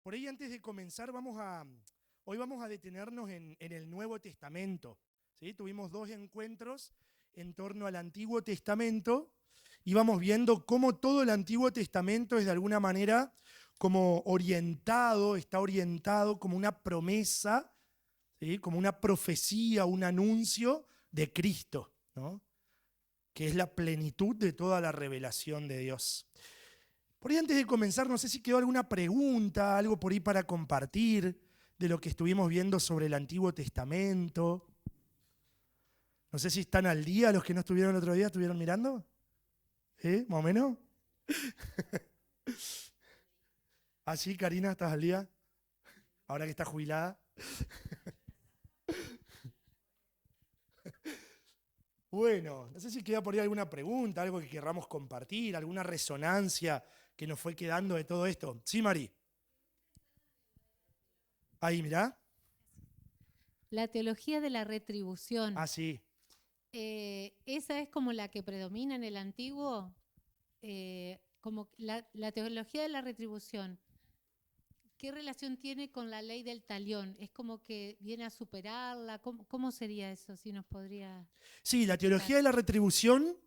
Por ahí antes de comenzar, hoy vamos a detenernos en el Nuevo Testamento. ¿Sí? Tuvimos dos encuentros en torno al Antiguo Testamento y vamos viendo cómo todo el Antiguo Testamento es de alguna manera como está orientado como una promesa, ¿sí? Como una profecía, un anuncio de Cristo, ¿no? Que es la plenitud de toda la revelación de Dios. Por ahí antes de comenzar, no sé si quedó alguna pregunta, algo por ahí para compartir de lo que estuvimos viendo sobre el Antiguo Testamento. No sé si están al día, los que no estuvieron el otro día, ¿estuvieron mirando? ¿Sí? ¿Más o menos? ¿Ah, sí, Karina, estás al día? Ahora que estás jubilada. Bueno, no sé si queda por ahí alguna pregunta, algo que querramos compartir, alguna resonancia que nos fue quedando de todo esto. Sí, Mari. Ahí, mirá. La teología de la retribución, Ah, sí. ¿esa es como la que predomina en el antiguo? Como la teología de la retribución, ¿qué relación tiene con la ley del talión? ¿Es como que viene a superarla? ¿Cómo sería eso? Si nos podría Sí, la explicar. teología de la retribución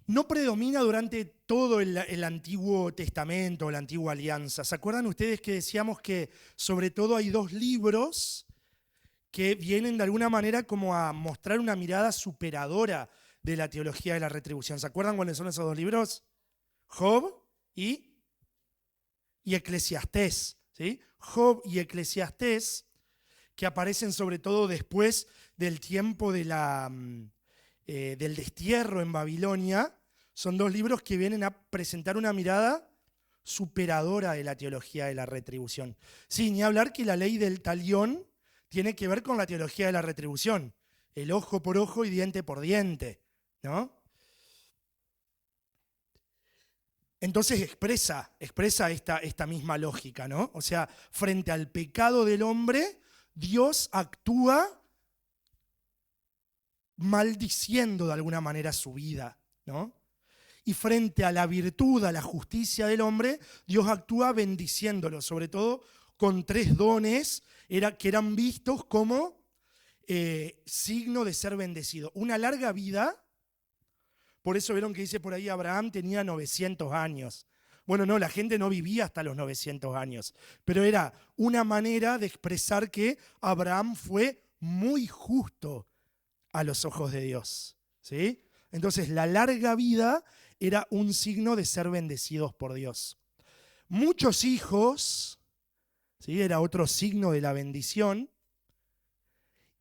no predomina durante todo el Antiguo Testamento, la Antigua Alianza. ¿Se acuerdan ustedes que decíamos que sobre todo hay dos libros que vienen de alguna manera como a mostrar una mirada superadora de la teología de la retribución? ¿Se acuerdan cuáles son esos dos libros? Job y Eclesiastés, ¿sí? Job y Eclesiastés, que aparecen sobre todo después del tiempo del destierro en Babilonia, son dos libros que vienen a presentar una mirada superadora de la teología de la retribución. Sí, ni hablar que la ley del talión tiene que ver con la teología de la retribución, el ojo por ojo y diente por diente, ¿no? Entonces expresa esta misma lógica, ¿no? O sea, frente al pecado del hombre, Dios actúa maldiciendo de alguna manera su vida, ¿no? Y frente a la virtud, a la justicia del hombre, Dios actúa bendiciéndolo, sobre todo con tres dones que eran vistos como signo de ser bendecido. Una larga vida, por eso vieron que dice por ahí Abraham tenía 900 años. Bueno, no, la gente no vivía hasta los 900 años, pero era una manera de expresar que Abraham fue muy justo a los ojos de Dios, ¿sí? Entonces, la larga vida era un signo de ser bendecidos por Dios. Muchos hijos, ¿sí? Era otro signo de la bendición,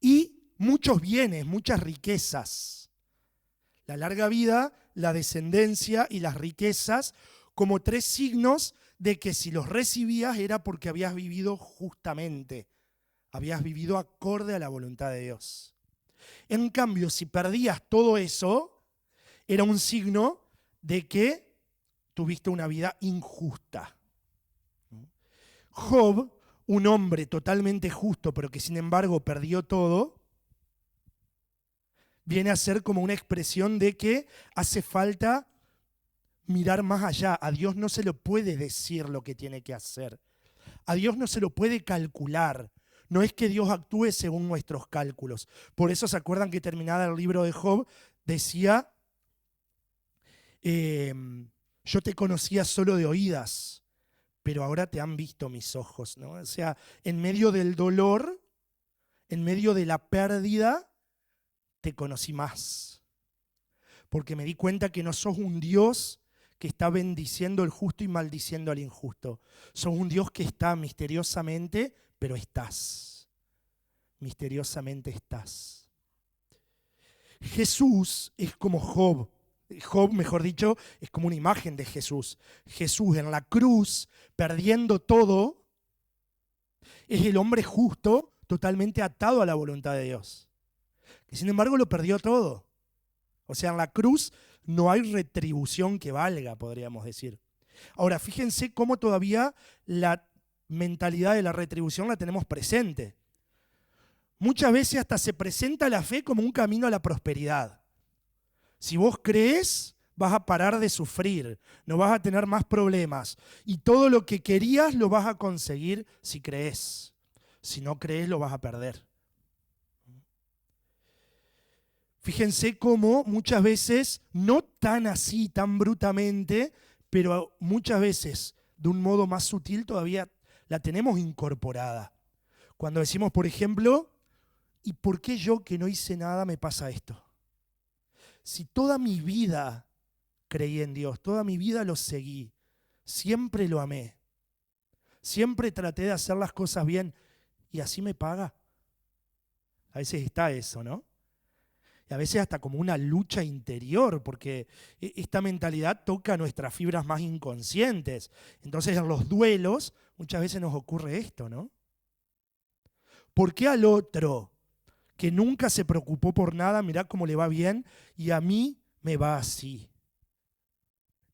y muchos bienes, muchas riquezas. La larga vida, la descendencia y las riquezas como tres signos de que si los recibías era porque habías vivido justamente, habías vivido acorde a la voluntad de Dios. En cambio, si perdías todo eso, era un signo de que tuviste una vida injusta. Job, un hombre totalmente justo, pero que sin embargo perdió todo, viene a ser como una expresión de que hace falta mirar más allá. A Dios no se le puede decir lo que tiene que hacer. A Dios no se lo puede calcular. No es que Dios actúe según nuestros cálculos. Por eso se acuerdan que terminada el libro de Job decía, yo te conocía solo de oídas, pero ahora te han visto mis ojos, ¿no? O sea, en medio del dolor, en medio de la pérdida, te conocí más. Porque me di cuenta que no sos un Dios que está bendiciendo al justo y maldiciendo al injusto. Sos un Dios que está misteriosamente, pero estás. Misteriosamente estás. Jesús es como Job. Job, mejor dicho, es como una imagen de Jesús. Jesús en la cruz, perdiendo todo, es el hombre justo, totalmente atado a la voluntad de Dios. Que sin embargo lo perdió todo. O sea, en la cruz no hay retribución que valga, podríamos decir. Ahora, fíjense cómo todavía la mentalidad de la retribución la tenemos presente. Muchas veces hasta se presenta la fe como un camino a la prosperidad. Si vos crees, vas a parar de sufrir, no vas a tener más problemas. Y todo lo que querías lo vas a conseguir si crees. Si no crees, lo vas a perder. Fíjense cómo muchas veces, no tan así, tan brutamente, pero muchas veces de un modo más sutil todavía la tenemos incorporada. Cuando decimos, por ejemplo, ¿y por qué yo que no hice nada me pasa esto? Si toda mi vida creí en Dios, toda mi vida lo seguí, siempre lo amé, siempre traté de hacer las cosas bien y así me paga. A veces está eso, ¿no? Y a veces hasta como una lucha interior, porque esta mentalidad toca nuestras fibras más inconscientes. Entonces en los duelos muchas veces nos ocurre esto, ¿no? ¿Por qué al otro que nunca se preocupó por nada, mirá cómo le va bien, y a mí me va así?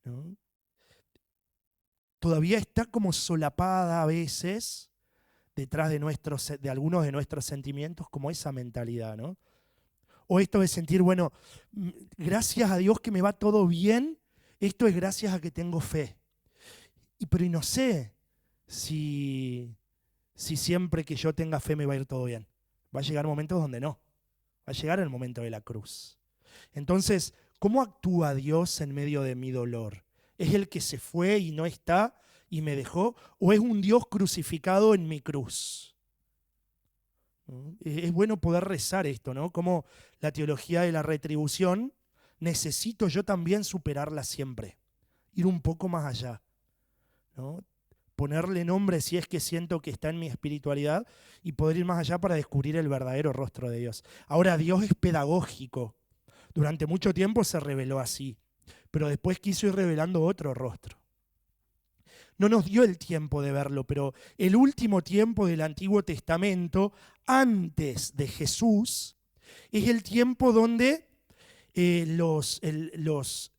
¿No? Todavía está como solapada a veces detrás de algunos de nuestros sentimientos, como esa mentalidad, ¿no? O esto de sentir, bueno, gracias a Dios que me va todo bien, esto es gracias a que tengo fe. Pero y no sé si siempre que yo tenga fe me va a ir todo bien. Va a llegar momentos donde no. Va a llegar el momento de la cruz. Entonces, ¿cómo actúa Dios en medio de mi dolor? ¿Es el que se fue y no está y me dejó? ¿O es un Dios crucificado en mi cruz? Es bueno poder rezar esto, ¿no? Como la teología de la retribución, necesito yo también superarla siempre, ir un poco más allá, ¿no? Ponerle nombre si es que siento que está en mi espiritualidad y poder ir más allá para descubrir el verdadero rostro de Dios. Ahora, Dios es pedagógico. Durante mucho tiempo se reveló así, pero después quiso ir revelando otro rostro. No nos dio el tiempo de verlo, pero el último tiempo del Antiguo Testamento, antes de Jesús, es el tiempo donde los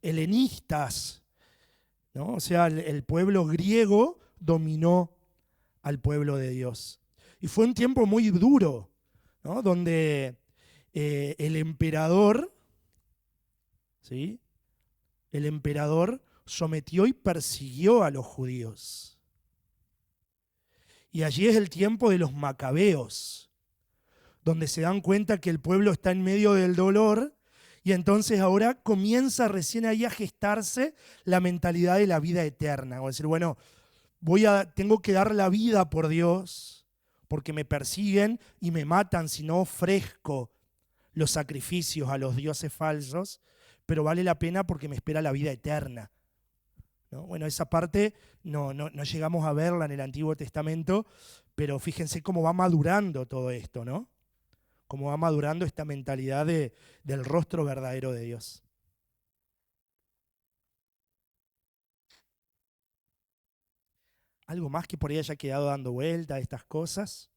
helenistas, ¿no? O sea, el pueblo griego dominó al pueblo de Dios. Y fue un tiempo muy duro, ¿no? Donde el emperador, ¿sí? El emperador sometió y persiguió a los judíos. Y allí es el tiempo de los macabeos, donde se dan cuenta que el pueblo está en medio del dolor y entonces ahora comienza recién ahí a gestarse la mentalidad de la vida eterna. O decir, bueno, tengo que dar la vida por Dios porque me persiguen y me matan si no ofrezco los sacrificios a los dioses falsos, pero vale la pena porque me espera la vida eterna, ¿no? Bueno, esa parte no llegamos a verla en el Antiguo Testamento, pero fíjense cómo va madurando todo esto, ¿no? Cómo va madurando esta mentalidad del rostro verdadero de Dios. ¿Algo más que por ahí haya quedado dando vuelta a estas cosas?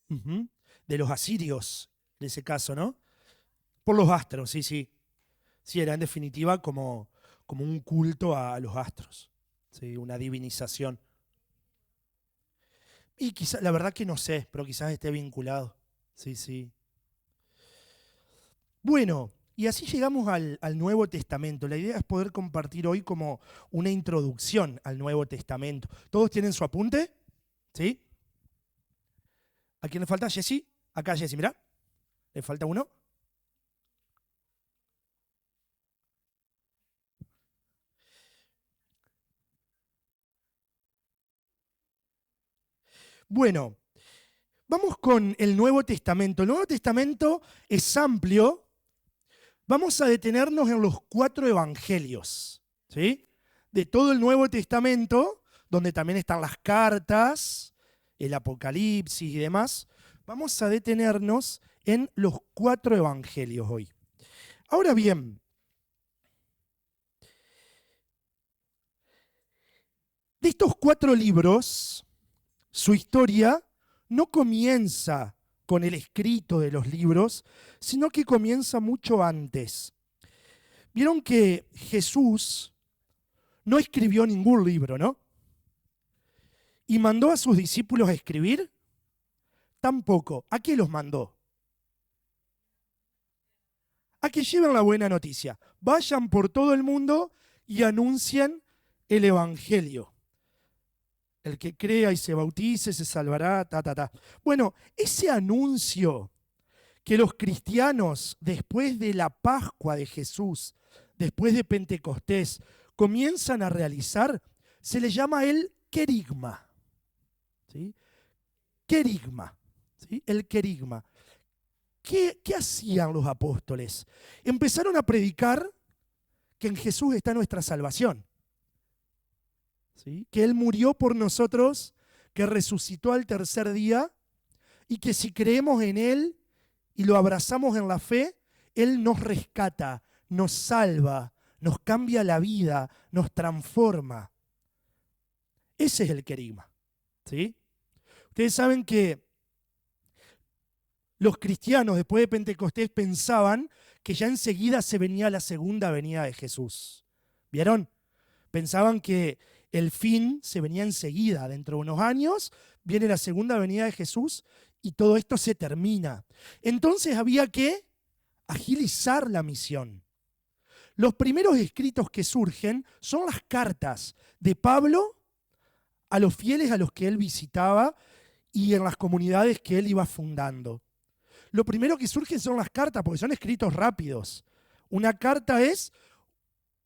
Uh-huh. De los asirios, en ese caso, ¿no? Por los astros, sí, sí. Sí, era en definitiva como un culto a los astros, ¿sí? Una divinización. Y quizá, la verdad que no sé, pero quizás esté vinculado. Sí, sí. Bueno, y así llegamos al Nuevo Testamento. La idea es poder compartir hoy como una introducción al Nuevo Testamento. ¿Todos tienen su apunte? ¿Sí? ¿A quién le falta? ¿Jessy? Acá Jessy, mirá. ¿Le falta uno? Bueno, vamos con el Nuevo Testamento. El Nuevo Testamento es amplio. Vamos a detenernos en los 4 evangelios, ¿sí? De todo el Nuevo Testamento, donde también están las cartas, el Apocalipsis y demás. Vamos a detenernos en los 4 evangelios hoy. Ahora bien, de estos 4 libros, su historia no comienza con el escrito de los libros, sino que comienza mucho antes. Vieron que Jesús no escribió ningún libro, ¿no? ¿Y mandó a sus discípulos a escribir? Tampoco. ¿A qué los mandó? A que lleven la buena noticia. Vayan por todo el mundo y anuncien el Evangelio. El que crea y se bautice se salvará, ta, ta, ta. Bueno, ese anuncio que los cristianos, después de la Pascua de Jesús, después de Pentecostés, comienzan a realizar, se le llama el querigma. ¿Sí? Querigma. ¿Sí? El querigma. ¿Qué hacían los apóstoles? Empezaron a predicar que en Jesús está nuestra salvación. ¿Sí? Que Él murió por nosotros, que resucitó al tercer día y que si creemos en Él y lo abrazamos en la fe, Él nos rescata, nos salva, nos cambia la vida, nos transforma. Ese es el querigma. ¿Sí? Ustedes saben que los cristianos después de Pentecostés pensaban que ya enseguida se venía la segunda venida de Jesús. ¿Vieron? Pensaban que el fin se venía enseguida, dentro de unos años viene la segunda venida de Jesús y todo esto se termina. Entonces había que agilizar la misión. Los primeros escritos que surgen son las cartas de Pablo a los fieles a los que él visitaba y en las comunidades que él iba fundando. Lo primero que surge son las cartas, porque son escritos rápidos. Una carta es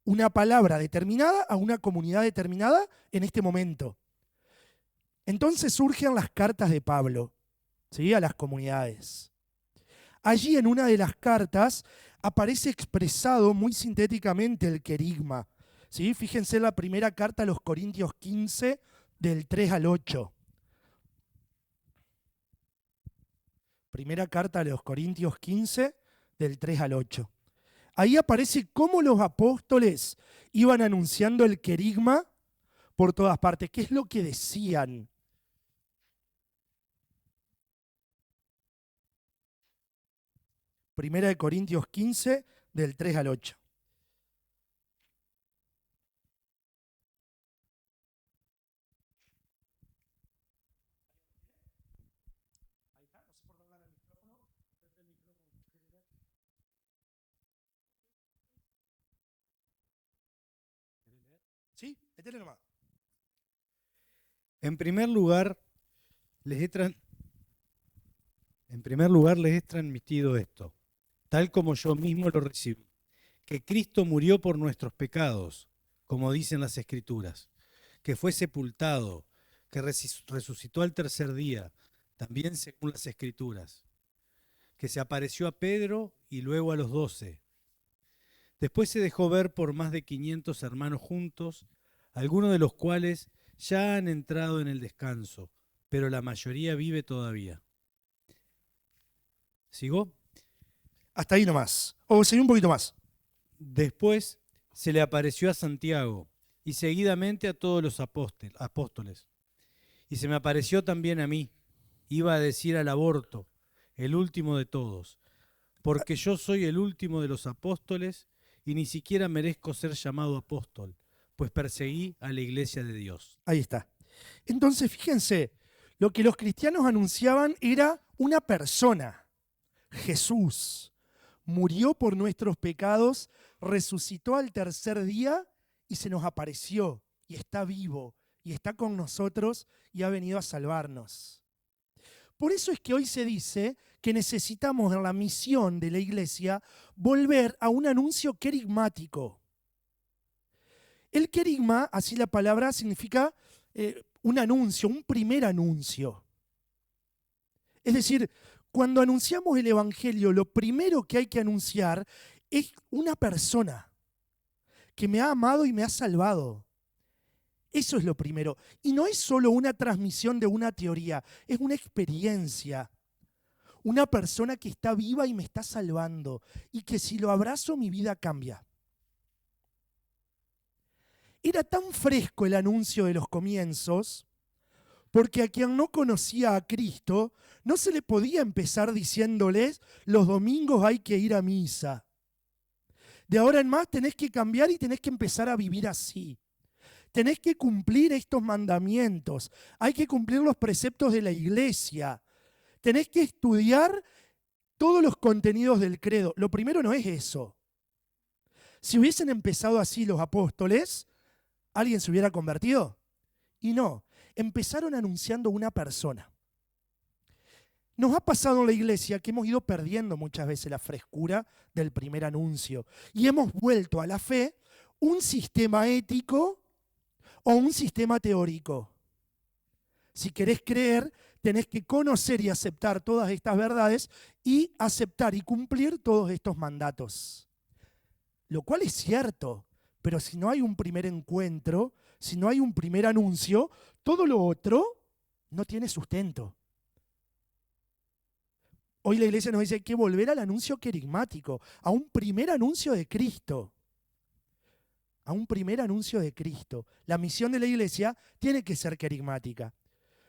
una palabra determinada a una comunidad determinada en este momento. Entonces surgen las cartas de Pablo, ¿sí? A las comunidades. Allí en una de las cartas aparece expresado muy sintéticamente el querigma. ¿Sí? Fíjense en la primera carta a los Corintios 15, del 3 al 8. Primera carta a los Corintios 15, del 3 al 8. Ahí aparece cómo los apóstoles iban anunciando el querigma por todas partes. ¿Qué es lo que decían? Primera de Corintios 15, del 3 al 8. ¿Sí? Métele nomás. En primer lugar, les he transmitido esto, tal como yo mismo lo recibí, que Cristo murió por nuestros pecados, como dicen las Escrituras, que fue sepultado, que resucitó al tercer día, también según las Escrituras, que se apareció a Pedro y luego a los 12. Después se dejó ver por más de 500 hermanos juntos, algunos de los cuales ya han entrado en el descanso, pero la mayoría vive todavía. ¿Sigo? Hasta ahí nomás. O seguí un poquito más. Después se le apareció a Santiago y seguidamente a todos los apóstoles. Y se me apareció también a mí. Iba a decir al aborto, el último de todos, porque yo soy el último de los apóstoles y ni siquiera merezco ser llamado apóstol, pues perseguí a la iglesia de Dios. Ahí está. Entonces, fíjense, lo que los cristianos anunciaban era una persona, Jesús. Murió por nuestros pecados, resucitó al tercer día y se nos apareció y está vivo y está con nosotros y ha venido a salvarnos. Por eso es que hoy se dice que necesitamos en la misión de la iglesia volver a un anuncio querigmático. El querigma, así la palabra, significa un anuncio, un primer anuncio. Es decir, cuando anunciamos el Evangelio, lo primero que hay que anunciar es una persona que me ha amado y me ha salvado. Eso es lo primero. Y no es solo una transmisión de una teoría, es una experiencia. Una persona que está viva y me está salvando y que si lo abrazo mi vida cambia. Era tan fresco el anuncio de los comienzos porque a quien no conocía a Cristo no se le podía empezar diciéndoles los domingos hay que ir a misa. De ahora en más tenés que cambiar y tenés que empezar a vivir así. Tenés que cumplir estos mandamientos. Hay que cumplir los preceptos de la iglesia. Tenés que estudiar todos los contenidos del credo. Lo primero no es eso. Si hubiesen empezado así los apóstoles, ¿alguien se hubiera convertido? Y no, empezaron anunciando una persona. Nos ha pasado en la iglesia que hemos ido perdiendo muchas veces la frescura del primer anuncio y hemos vuelto a la fe un sistema ético o un sistema teórico. Si querés creer, tenés que conocer y aceptar todas estas verdades y aceptar y cumplir todos estos mandatos. Lo cual es cierto, pero si no hay un primer encuentro, si no hay un primer anuncio, todo lo otro no tiene sustento. Hoy la iglesia nos dice que hay que volver al anuncio querigmático, a un primer anuncio de Cristo. A un primer anuncio de Cristo. La misión de la iglesia tiene que ser querigmática.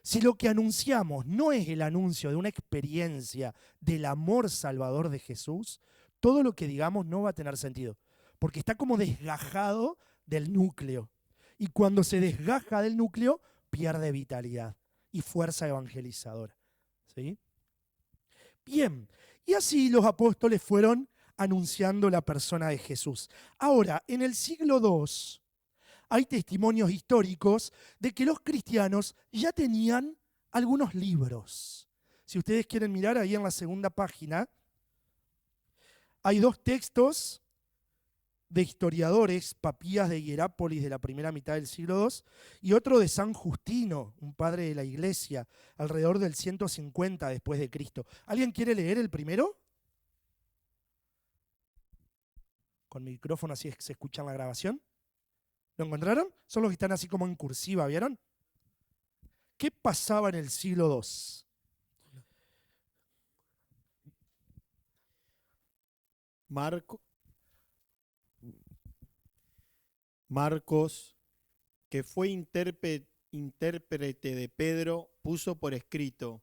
Si lo que anunciamos no es el anuncio de una experiencia del amor salvador de Jesús, todo lo que digamos no va a tener sentido, porque está como desgajado del núcleo. Y cuando se desgaja del núcleo, pierde vitalidad y fuerza evangelizadora. ¿Sí? Bien, y así los apóstoles fueron anunciando la persona de Jesús. Ahora, en el siglo II, hay testimonios históricos de que los cristianos ya tenían algunos libros. Si ustedes quieren mirar ahí en la segunda página, hay dos textos de historiadores, Papías de Hierápolis de la primera mitad del siglo II, y otro de San Justino, un padre de la iglesia, alrededor del 150 después de Cristo. ¿Alguien quiere leer el primero? Con micrófono así se escucha en la grabación. ¿Lo encontraron? Son los que están así como en cursiva, ¿vieron? ¿Qué pasaba en el siglo II? Marcos, que fue intérprete de Pedro, puso por escrito,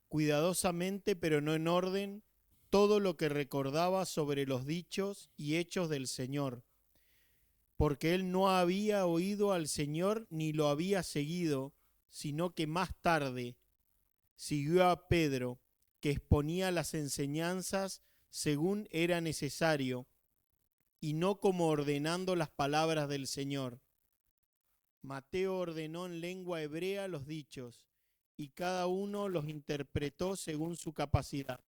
cuidadosamente pero no en orden, todo lo que recordaba sobre los dichos y hechos del Señor, porque él no había oído al Señor ni lo había seguido, sino que más tarde siguió a Pedro, que exponía las enseñanzas según era necesario, y no como ordenando las palabras del Señor. Mateo ordenó en lengua hebrea los dichos, y cada uno los interpretó según su capacidad.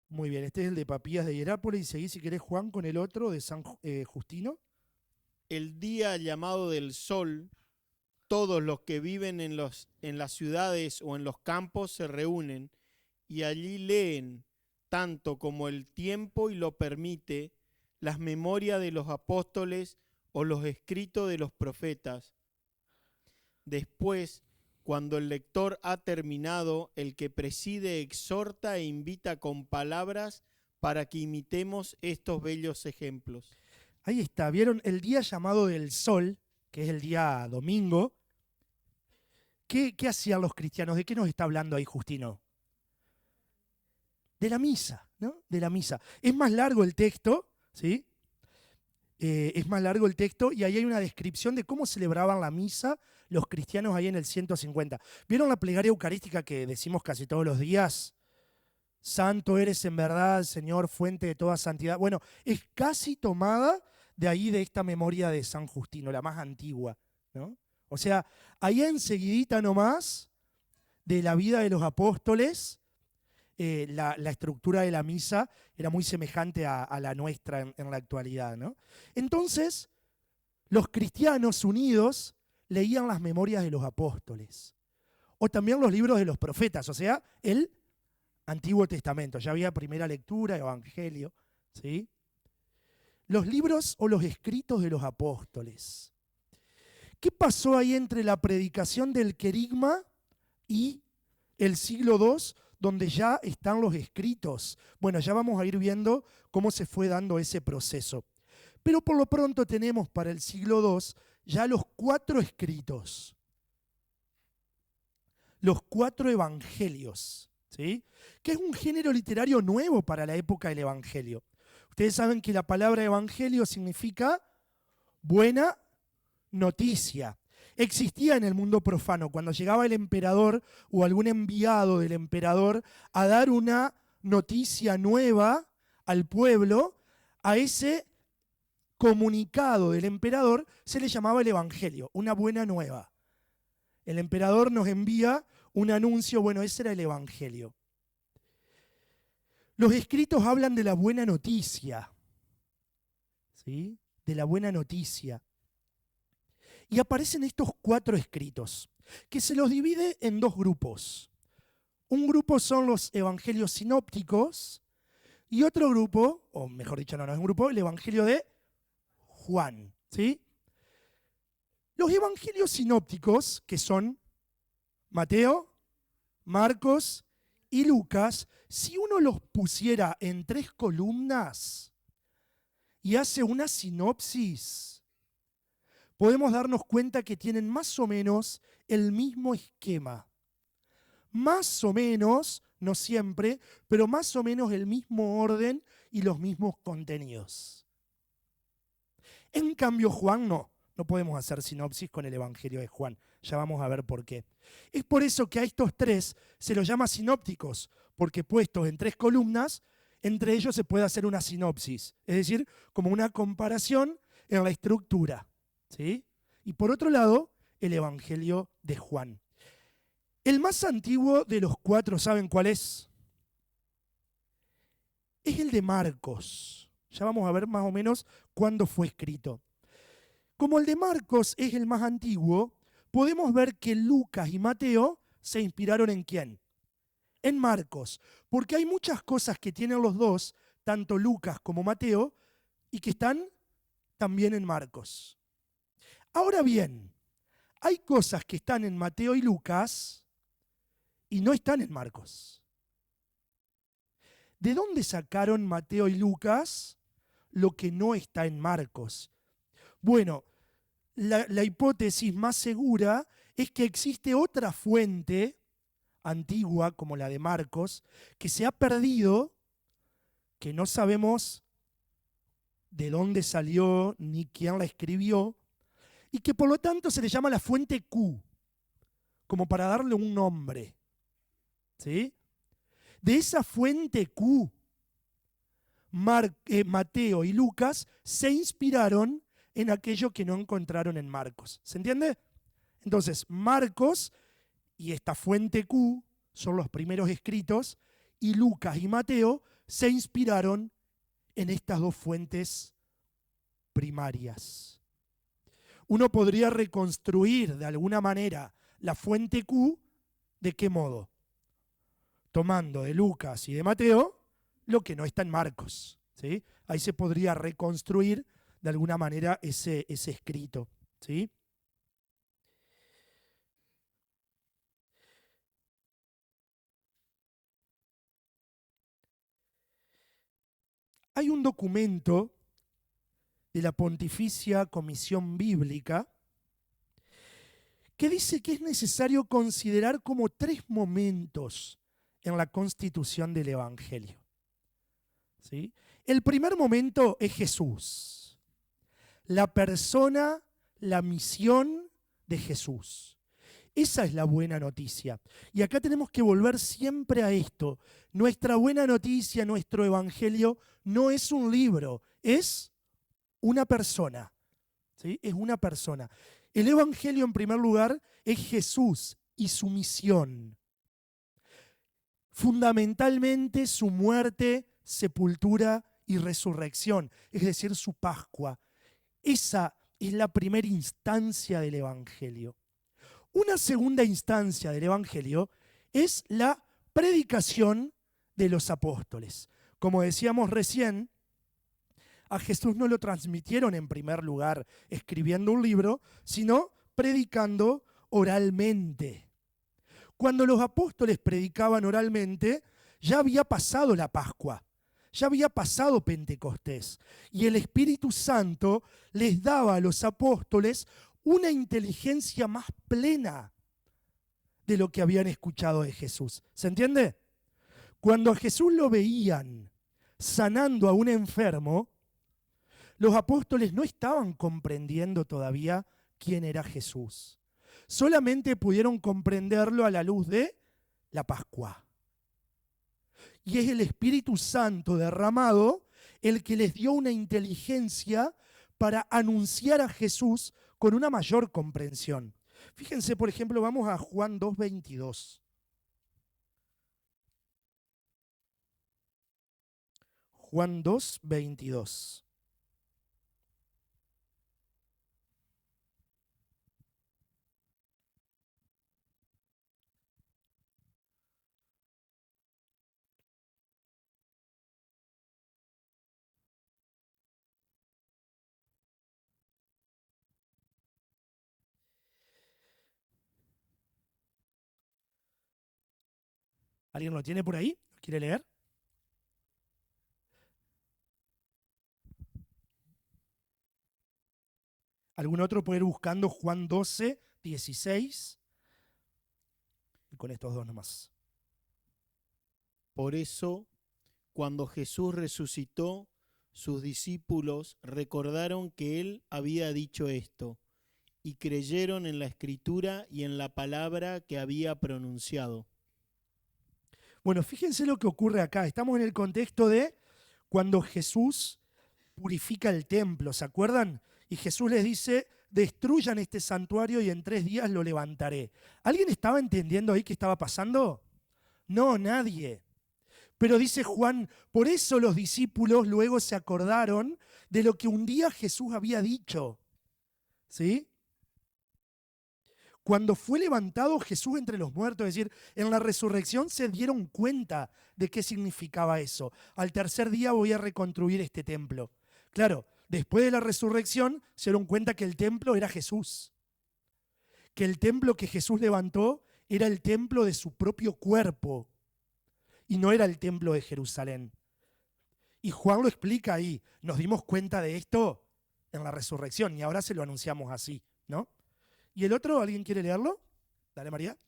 Muy bien, este es el de Papías de Hierápolis, y seguí si querés, Juan, con el otro de San Justino. El día llamado del sol, todos los que viven en las ciudades o en los campos se reúnen, y allí leen, tanto como el tiempo y lo permite, las memorias de los apóstoles o los escritos de los profetas. Después, cuando el lector ha terminado, el que preside exhorta e invita con palabras para que imitemos estos bellos ejemplos. Ahí está, ¿vieron? El día llamado del sol, que es el día domingo. ¿Qué hacían los cristianos? ¿De qué nos está hablando ahí Justino? De la misa, ¿no? De la misa. Es más largo el texto, ¿sí? Es más largo el texto y ahí hay una descripción de cómo celebraban la misa los cristianos ahí en el 150. ¿Vieron la plegaria eucarística que decimos casi todos los días? Santo eres en verdad, Señor, fuente de toda santidad. Bueno, es casi tomada de ahí, de esta memoria de San Justino, la más antigua, ¿no? O sea, ahí enseguidita nomás de la vida de los apóstoles, la estructura de la misa era muy semejante a la nuestra en la actualidad, ¿no? Entonces, los cristianos unidos leían las memorias de los apóstoles, o también los libros de los profetas, o sea, el Antiguo Testamento. Ya había primera lectura, Evangelio, ¿sí? Los libros o los escritos de los apóstoles. ¿Qué pasó ahí entre la predicación del querigma y el siglo II, donde ya están los escritos? Bueno, ya vamos a ir viendo cómo se fue dando ese proceso. Pero por lo pronto tenemos para el siglo II ya los 4 escritos, los 4 evangelios, ¿sí? Que es un género literario nuevo para la época del evangelio. Ustedes saben que la palabra evangelio significa buena noticia. Existía en el mundo profano, cuando llegaba el emperador o algún enviado del emperador a dar una noticia nueva al pueblo, a ese comunicado del emperador se le llamaba el evangelio, una buena nueva. El emperador nos envía un anuncio, bueno, ese era el evangelio. Los escritos hablan de la buena noticia, ¿sí? De la buena noticia. Y aparecen estos 4 escritos, que se los divide en 2 grupos. Un grupo son los evangelios sinópticos y otro grupo, o mejor dicho, no es un grupo, el evangelio de Juan, ¿sí? Los evangelios sinópticos, que son Mateo, Marcos y Lucas, si uno los pusiera en 3 columnas y hace una sinopsis, podemos darnos cuenta que tienen más o menos el mismo esquema. Más o menos, no siempre, pero más o menos el mismo orden y los mismos contenidos. En cambio, Juan no podemos hacer sinopsis con el Evangelio de Juan. Ya vamos a ver por qué. Es por eso que a estos 3 se los llama sinópticos, porque puestos en 3 columnas, entre ellos se puede hacer una sinopsis, es decir, como una comparación en la estructura, ¿sí? Y por otro lado, el Evangelio de Juan. El más antiguo de los 4, ¿saben cuál es? Es el de Marcos. Ya vamos a ver más o menos cuándo fue escrito. Como el de Marcos es el más antiguo, podemos ver que Lucas y Mateo se inspiraron ¿en quién? En Marcos, porque hay muchas cosas que tienen los dos, tanto Lucas como Mateo, y que están también en Marcos. Ahora bien, hay cosas que están en Mateo y Lucas y no están en Marcos. ¿De dónde sacaron Mateo y Lucas lo que no está en Marcos? Bueno, la hipótesis más segura es que existe otra fuente antigua, como la de Marcos, que se ha perdido, que no sabemos de dónde salió ni quién la escribió, y que por lo tanto se le llama la fuente Q, como para darle un nombre. ¿Sí? De esa fuente Q, Mateo y Lucas se inspiraron en aquello que no encontraron en Marcos. ¿Se entiende? Entonces, Marcos y esta fuente Q son los primeros escritos, y Lucas y Mateo se inspiraron en estas 2 fuentes primarias. Uno podría reconstruir de alguna manera la fuente Q, ¿de qué modo? Tomando de Lucas y de Mateo lo que no está en Marcos, ¿sí? Ahí se podría reconstruir de alguna manera ese escrito, ¿sí? Hay un documento de la Pontificia Comisión Bíblica que dice que es necesario considerar como 3 momentos en la constitución del Evangelio. ¿Sí? El primer momento es Jesús, la persona, la misión de Jesús. Esa es la buena noticia. Y acá tenemos que volver siempre a esto. Nuestra buena noticia, nuestro Evangelio, no es un libro, es una persona. ¿Sí? Es una persona. El Evangelio, en primer lugar, es Jesús y su misión. Fundamentalmente su muerte, sepultura y resurrección, es decir, su Pascua. Esa es la primera instancia del Evangelio. Una segunda instancia del Evangelio es la predicación de los apóstoles. Como decíamos recién, a Jesús no lo transmitieron en primer lugar escribiendo un libro, sino predicando oralmente. Cuando los apóstoles predicaban oralmente, ya había pasado la Pascua, ya había pasado Pentecostés, y el Espíritu Santo les daba a los apóstoles una inteligencia más plena de lo que habían escuchado de Jesús. ¿Se entiende? Cuando a Jesús lo veían sanando a un enfermo, los apóstoles no estaban comprendiendo todavía quién era Jesús. Solamente pudieron comprenderlo a la luz de la Pascua. Y es el Espíritu Santo derramado el que les dio una inteligencia para anunciar a Jesús con una mayor comprensión. Fíjense, por ejemplo, vamos a Juan 2:22. Juan 2:22. ¿Alguien lo tiene por ahí? ¿Lo quiere leer? ¿Algún otro puede ir buscando Juan 12:16? Y con estos dos nomás. Por eso, cuando Jesús resucitó, sus discípulos recordaron que él había dicho esto y creyeron en la Escritura y en la palabra que había pronunciado. Bueno, fíjense lo que ocurre acá. Estamos en el contexto de cuando Jesús purifica el templo, ¿se acuerdan? Y Jesús les dice, destruyan este santuario y en 3 días lo levantaré. ¿Alguien estaba entendiendo ahí qué estaba pasando? No, nadie. Pero dice Juan, por eso los discípulos luego se acordaron de lo que un día Jesús había dicho. ¿Sí? Cuando fue levantado Jesús entre los muertos, es decir, en la resurrección se dieron cuenta de qué significaba eso. Al 3er día voy a reconstruir este templo. Claro, después de la resurrección se dieron cuenta que el templo era Jesús. Que el templo que Jesús levantó era el templo de su propio cuerpo y no era el templo de Jerusalén. Y Juan lo explica ahí. Nos dimos cuenta de esto en la resurrección y ahora se lo anunciamos así, ¿no? ¿Y el otro, alguien quiere leerlo? Dale, María.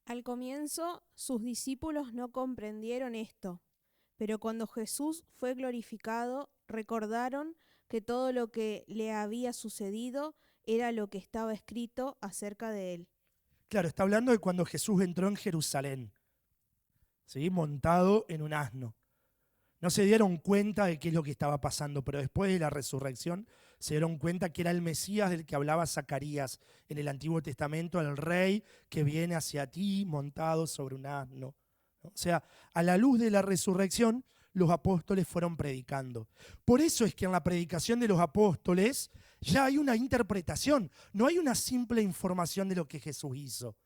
Al comienzo, sus discípulos no comprendieron esto, pero cuando Jesús fue glorificado, recordaron que todo lo que le había sucedido era lo que estaba escrito acerca de él. Claro, está hablando de cuando Jesús entró en Jerusalén, ¿sí? Montado en un asno. No se dieron cuenta de qué es lo que estaba pasando, pero después de la resurrección se dieron cuenta que era el Mesías del que hablaba Zacarías en el Antiguo Testamento, el rey que viene hacia ti montado sobre un asno. O sea, a la luz de la resurrección, los apóstoles fueron predicando. Por eso es que en la predicación de los apóstoles ya hay una interpretación, no hay una simple información de lo que Jesús hizo,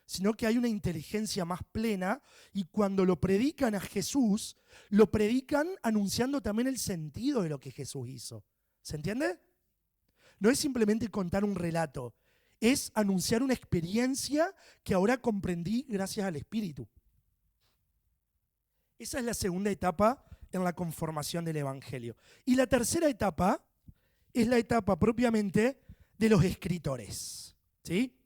sino que hay una inteligencia más plena y cuando lo predican a Jesús, lo predican anunciando también el sentido de lo que Jesús hizo. ¿Se entiende? No es simplemente contar un relato, es anunciar una experiencia que ahora comprendí gracias al Espíritu. Esa es la segunda etapa en la conformación del Evangelio. Y la tercera etapa es la etapa propiamente de los escritores, ¿sí?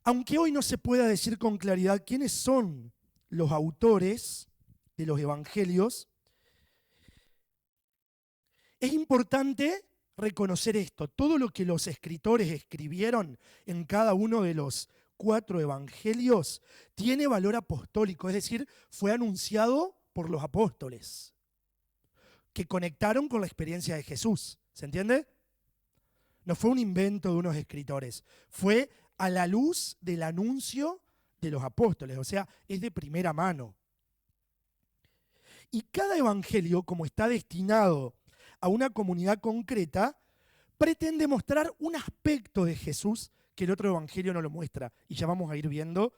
Aunque hoy no se pueda decir con claridad quiénes son los autores de los evangelios, es importante reconocer esto. Todo lo que los escritores escribieron en cada uno de los 4 evangelios tiene valor apostólico, es decir, fue anunciado por los apóstoles, que conectaron con la experiencia de Jesús. ¿Se entiende? No fue un invento de unos escritores, fue a la luz del anuncio de los apóstoles, o sea, es de primera mano. Y cada evangelio, como está destinado a una comunidad concreta, pretende mostrar un aspecto de Jesús que el otro evangelio no lo muestra. Y ya vamos a ir viendo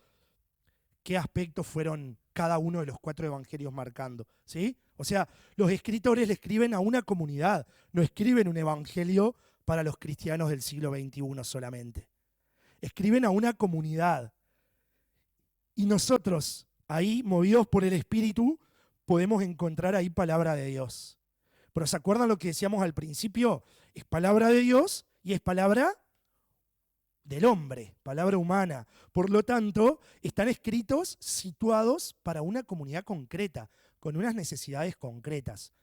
qué aspectos fueron cada uno de los 4 evangelios marcando, ¿sí? O sea, los escritores le escriben a una comunidad, no escriben un evangelio para los cristianos del siglo XXI solamente. Escriben a una comunidad. Y nosotros, ahí, movidos por el Espíritu, podemos encontrar ahí palabra de Dios. Pero ¿se acuerdan lo que decíamos al principio? Es palabra de Dios y es palabra del hombre, palabra humana. Por lo tanto, están escritos situados para una comunidad concreta, con unas necesidades concretas.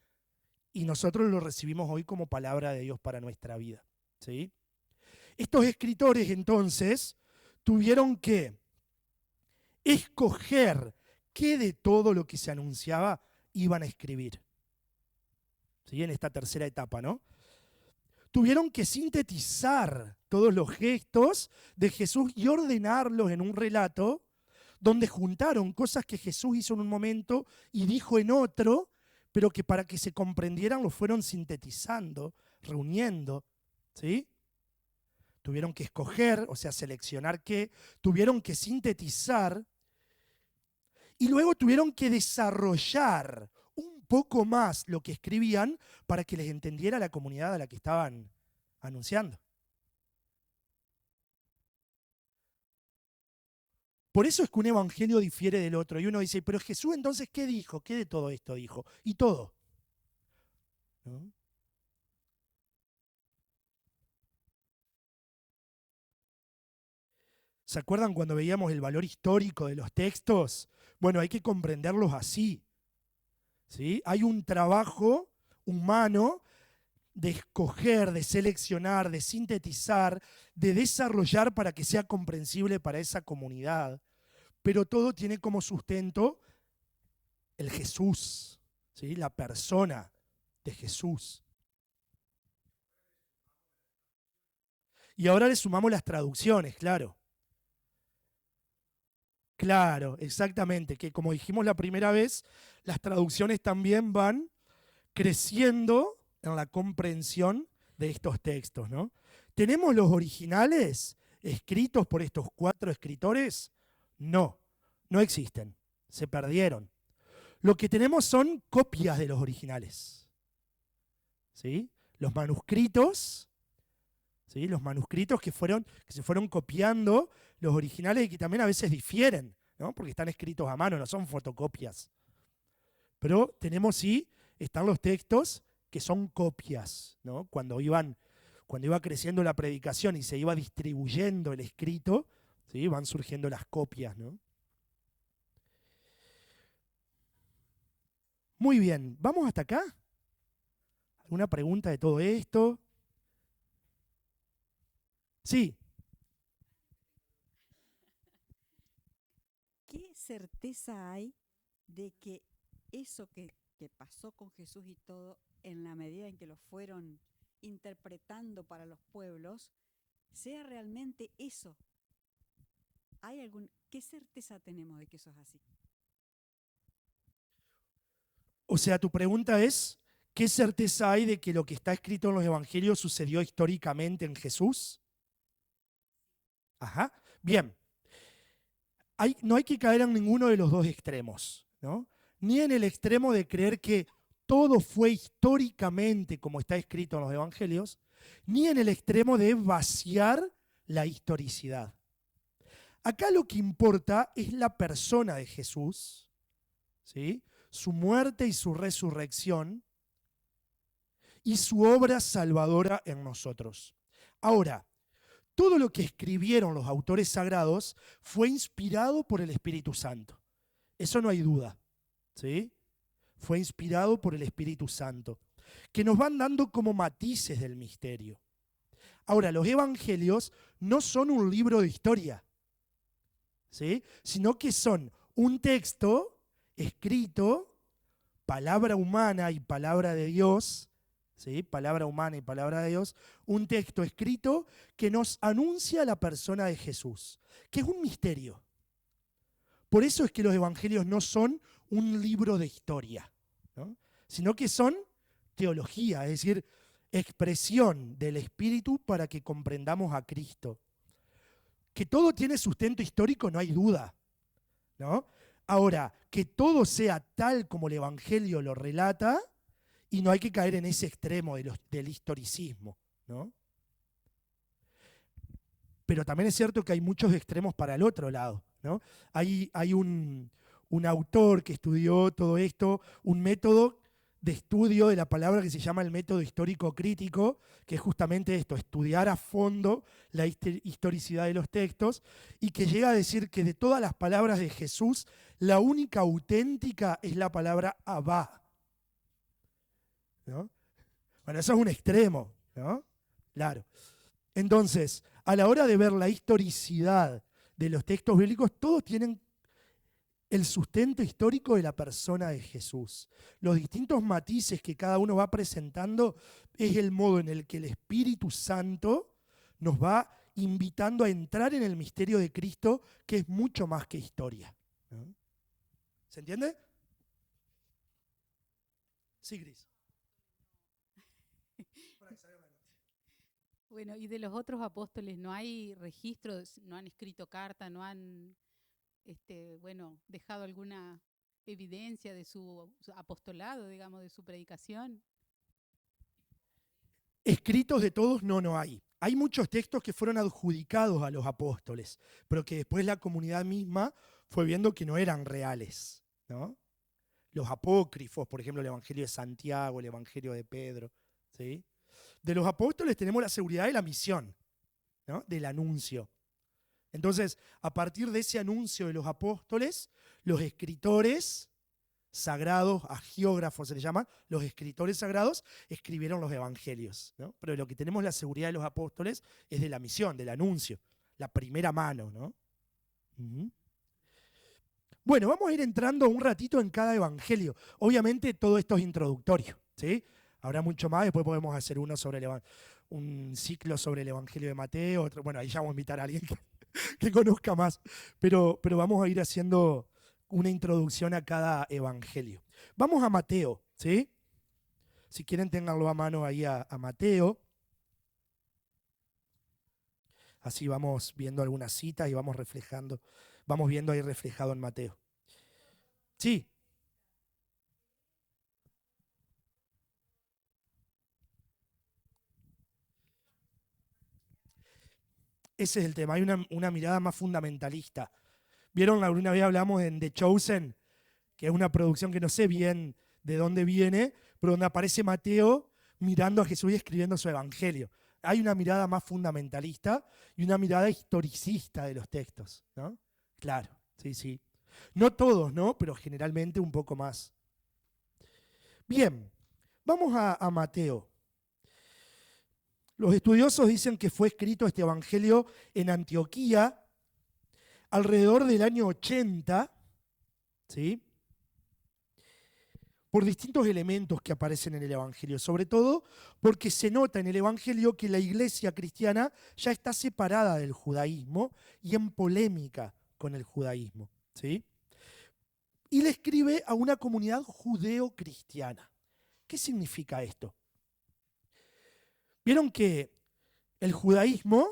y nosotros lo recibimos hoy como palabra de Dios para nuestra vida, ¿sí? Estos escritores entonces tuvieron que escoger qué de todo lo que se anunciaba iban a escribir, ¿sí? En esta tercera etapa, ¿no? Tuvieron que sintetizar todos los gestos de Jesús y ordenarlos en un relato donde juntaron cosas que Jesús hizo en un momento y dijo en otro, pero que para que se comprendieran lo fueron sintetizando, reuniendo, ¿sí? Tuvieron que escoger, o sea, seleccionar qué, tuvieron que sintetizar y luego tuvieron que desarrollar un poco más lo que escribían para que les entendiera la comunidad a la que estaban anunciando. Por eso es que un evangelio difiere del otro. Y uno dice, pero Jesús entonces, ¿qué dijo? ¿Qué de todo esto dijo? Y todo, ¿no? ¿Se acuerdan cuando veíamos el valor histórico de los textos? Bueno, hay que comprenderlos así, ¿sí? Hay un trabajo humano de escoger, de seleccionar, de sintetizar, de desarrollar para que sea comprensible para esa comunidad. Pero todo tiene como sustento el Jesús, ¿sí? La persona de Jesús. Y ahora le sumamos las traducciones, claro. Claro, exactamente, que como dijimos la primera vez, las traducciones también van creciendo en la comprensión de estos textos, ¿no? ¿Tenemos los originales escritos por estos 4 escritores? No, no existen, se perdieron. Lo que tenemos son copias de los originales, ¿sí? Los manuscritos, ¿sí? Los manuscritos que se fueron copiando los originales y que también a veces difieren, ¿no? Porque están escritos a mano, no son fotocopias. Pero tenemos sí, están los textos que son copias, ¿no? Cuando iba creciendo la predicación y se iba distribuyendo el escrito, ¿sí? Van surgiendo las copias, ¿no? Muy bien, ¿vamos hasta acá? ¿Alguna pregunta de todo esto? Sí. ¿Qué certeza hay de que eso que pasó con Jesús y todo, en la medida en que lo fueron interpretando para los pueblos, sea realmente eso? ¿Qué certeza tenemos de que eso es así? O sea, tu pregunta es, ¿qué certeza hay de que lo que está escrito en los evangelios sucedió históricamente en Jesús? Ajá, bien. No hay que caer en ninguno de los dos extremos, ¿no? Ni en el extremo de creer que todo fue históricamente como está escrito en los evangelios, ni en el extremo de vaciar la historicidad. Acá lo que importa es la persona de Jesús, ¿sí? Su muerte y su resurrección y su obra salvadora en nosotros. Ahora, todo lo que escribieron los autores sagrados fue inspirado por el Espíritu Santo. Eso no hay duda, ¿sí? Fue inspirado por el Espíritu Santo, que nos van dando como matices del misterio. Ahora, los evangelios no son un libro de historia, ¿sí? Sino que son un texto escrito, palabra humana y palabra de Dios, ¿sí? Palabra humana y palabra de Dios, un texto escrito que nos anuncia la persona de Jesús, que es un misterio. Por eso es que los evangelios no son un libro de historia, ¿no? Sino que son teología, es decir, expresión del Espíritu para que comprendamos a Cristo. Que todo tiene sustento histórico, no hay duda, ¿no? Ahora, que todo sea tal como el Evangelio lo relata, y no hay que caer en ese extremo del historicismo, ¿no? Pero también es cierto que hay muchos extremos para el otro lado, ¿no? Hay un autor que estudió todo esto, un método de estudio de la palabra que se llama el método histórico crítico, que es justamente esto, estudiar a fondo la historicidad de los textos, y que llega a decir que de todas las palabras de Jesús, la única auténtica es la palabra Abba. ¿no? Bueno, eso es un extremo, ¿no? Claro. Entonces, a la hora de ver la historicidad de los textos bíblicos, todos tienen el sustento histórico de la persona de Jesús. Los distintos matices que cada uno va presentando es el modo en el que el Espíritu Santo nos va invitando a entrar en el misterio de Cristo, que es mucho más que historia, ¿no? ¿Se entiende? Sí, Gris. Bueno, y de los otros apóstoles, ¿no hay registros, no han escrito carta, no han dejado alguna evidencia de su apostolado, digamos, de su predicación? Escritos de todos no hay. Hay muchos textos que fueron adjudicados a los apóstoles, pero que después la comunidad misma fue viendo que no eran reales, ¿no? Los apócrifos, por ejemplo, el Evangelio de Santiago, el Evangelio de Pedro, ¿sí? De los apóstoles tenemos la seguridad de la misión, ¿no? Del anuncio. Entonces, a partir de ese anuncio de los apóstoles, los escritores sagrados, agiógrafos se les llama, los escritores sagrados escribieron los evangelios, ¿no? Pero lo que tenemos la seguridad de los apóstoles es de la misión, del anuncio, la primera mano, ¿no? Uh-huh. Bueno, vamos a ir entrando un ratito en cada evangelio. Obviamente todo esto es introductorio, ¿sí? Habrá mucho más, después podemos hacer un ciclo sobre el evangelio de Mateo, otro, bueno, ahí ya vamos a invitar a alguien que conozca más, pero vamos a ir haciendo una introducción a cada evangelio. Vamos a Mateo, ¿sí? Si quieren, ténganlo a mano ahí a Mateo. Así vamos viendo algunas citas y vamos viendo ahí reflejado en Mateo. Sí. Ese es el tema, hay una mirada más fundamentalista. ¿Vieron? Alguna vez hablamos en The Chosen, que es una producción que no sé bien de dónde viene, pero donde aparece Mateo mirando a Jesús y escribiendo su evangelio. Hay una mirada más fundamentalista y una mirada historicista de los textos, ¿no? Claro, sí. No todos, ¿no? Pero generalmente un poco más. Bien, vamos a Mateo. Los estudiosos dicen que fue escrito este evangelio en Antioquía alrededor del año 80, ¿sí? Por distintos elementos que aparecen en el evangelio, sobre todo porque se nota en el evangelio que la iglesia cristiana ya está separada del judaísmo y en polémica con el judaísmo, ¿sí? Y le escribe a una comunidad judeo-cristiana. ¿Qué significa esto? Vieron que el judaísmo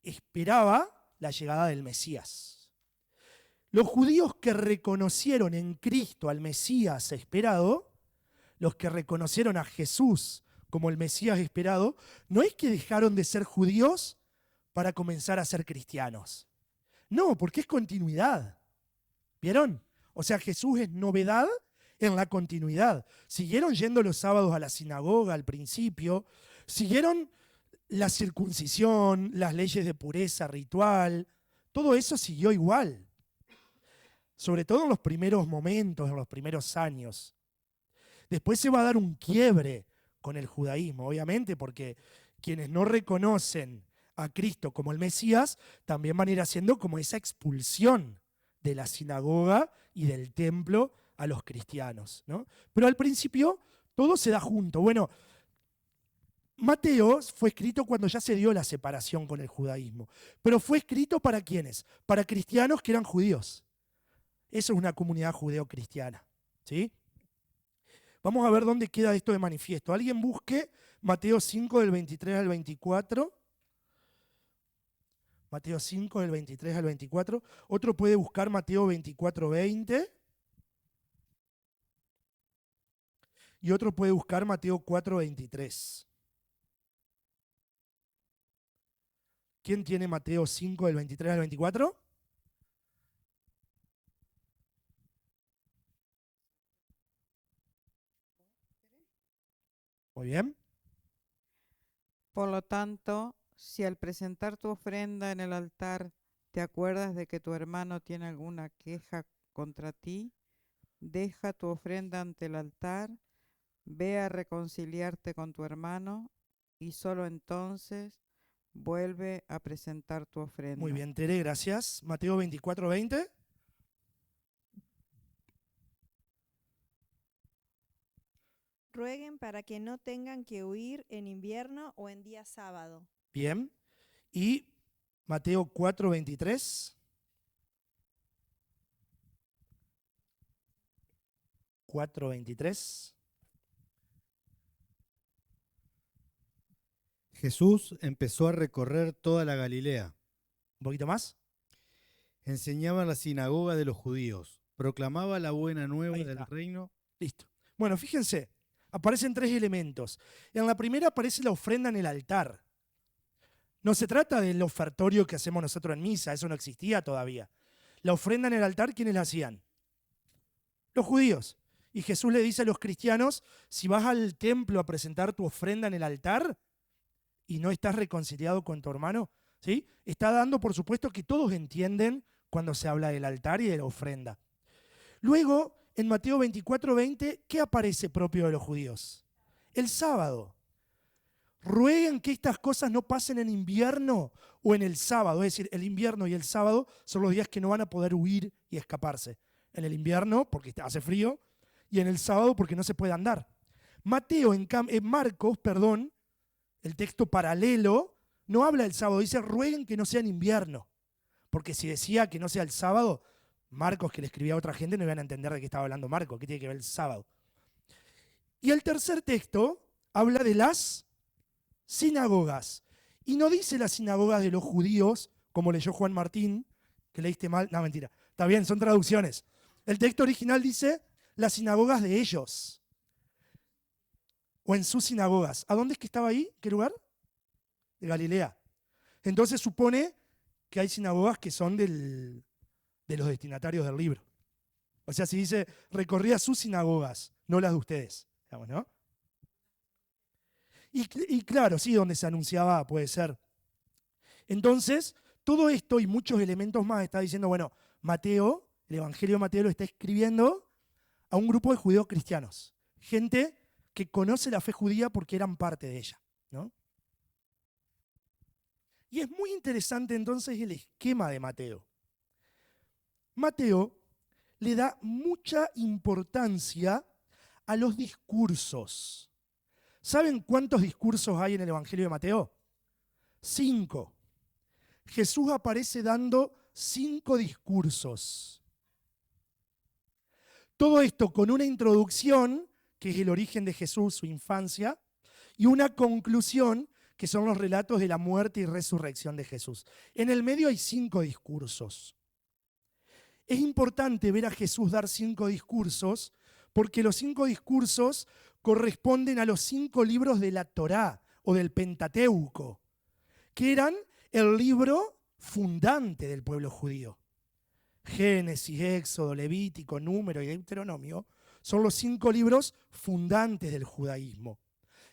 esperaba la llegada del Mesías. Los judíos que reconocieron en Cristo al Mesías esperado, los que reconocieron a Jesús como el Mesías esperado, no es que dejaron de ser judíos para comenzar a ser cristianos. No, porque es continuidad. ¿Vieron? O sea, Jesús es novedad en la continuidad. Siguieron yendo los sábados a la sinagoga al principio, siguieron la circuncisión, las leyes de pureza ritual, todo eso siguió igual. Sobre todo en los primeros momentos, en los primeros años. Después se va a dar un quiebre con el judaísmo, obviamente, porque quienes no reconocen a Cristo como el Mesías, también van a ir haciendo como esa expulsión de la sinagoga y del templo a los cristianos, ¿no? Pero al principio todo se da junto. Bueno, Mateo fue escrito cuando ya se dio la separación con el judaísmo, pero fue escrito ¿para quiénes? Para cristianos que eran judíos. Eso es una comunidad judeo-cristiana, ¿sí? Vamos a ver dónde queda esto de manifiesto. Alguien busque Mateo 5 del 23 al 24. Mateo 5 del 23 al 24. Otro puede buscar Mateo 24, 20. Y otro puede buscar Mateo 4, 23. ¿Quién tiene Mateo 5 del 23 al 24? Muy bien. Por lo tanto, si al presentar tu ofrenda en el altar te acuerdas de que tu hermano tiene alguna queja contra ti, deja tu ofrenda ante el altar, ve a reconciliarte con tu hermano y solo entonces vuelve a presentar tu ofrenda. Muy bien, Tere, gracias. Mateo 24:20. Rueguen para que no tengan que huir en invierno o en día sábado. Bien. Y Mateo 4:23. 4:23. Jesús empezó a recorrer toda la Galilea. Un poquito más. Enseñaba en la sinagoga de los judíos. Proclamaba la buena nueva Ahí del está. reino. Listo. Bueno, fíjense, aparecen 3 elementos. En la primera aparece la ofrenda en el altar. No se trata del ofertorio que hacemos nosotros en misa, eso no existía todavía. La ofrenda en el altar, ¿quiénes la hacían? Los judíos. Y Jesús le dice a los cristianos, si vas al templo a presentar tu ofrenda en el altar y no estás reconciliado con tu hermano, ¿sí? Está dando, por supuesto, que todos entienden cuando se habla del altar y de la ofrenda. Luego, en Mateo 24:20, ¿qué aparece propio de los judíos? El sábado. Rueguen que estas cosas no pasen en invierno o en el sábado. Es decir, el invierno y el sábado son los días que no van a poder huir y escaparse. En el invierno, porque hace frío, y en el sábado, porque no se puede andar. En Marcos, el texto paralelo, no habla del sábado, dice rueguen que no sea en invierno. Porque si decía que no sea el sábado, Marcos, que le escribía a otra gente, no iban a entender de qué estaba hablando Marcos, qué tiene que ver el sábado. Y el tercer texto habla de las sinagogas. Y no dice las sinagogas de los judíos, como leyó Juan Martín, que leíste mal. No, mentira. Está bien, son traducciones. El texto original dice las sinagogas de ellos. O en sus sinagogas. ¿A dónde es que estaba ahí? ¿Qué lugar? De Galilea. Entonces supone que hay sinagogas que son de los destinatarios del libro. O sea, si dice recorría sus sinagogas, no las de ustedes. Digamos, ¿no? Y claro, sí, donde se anunciaba puede ser. Entonces, todo esto y muchos elementos más está diciendo, bueno, Mateo, el Evangelio de Mateo lo está escribiendo a un grupo de judíos cristianos. Gente que conoce la fe judía porque eran parte de ella, ¿no? Y es muy interesante entonces el esquema de Mateo. Mateo le da mucha importancia a los discursos. ¿Saben cuántos discursos hay en el Evangelio de Mateo? 5. Jesús aparece dando 5 discursos. Todo esto con una introducción, que es el origen de Jesús, su infancia, y una conclusión, que son los relatos de la muerte y resurrección de Jesús. En el medio hay 5 discursos. Es importante ver a Jesús dar 5 discursos, porque los 5 discursos corresponden a los 5 libros de la Torá o del Pentateuco, que eran el libro fundante del pueblo judío. Génesis, Éxodo, Levítico, Número y Deuteronomio son los 5 libros fundantes del judaísmo.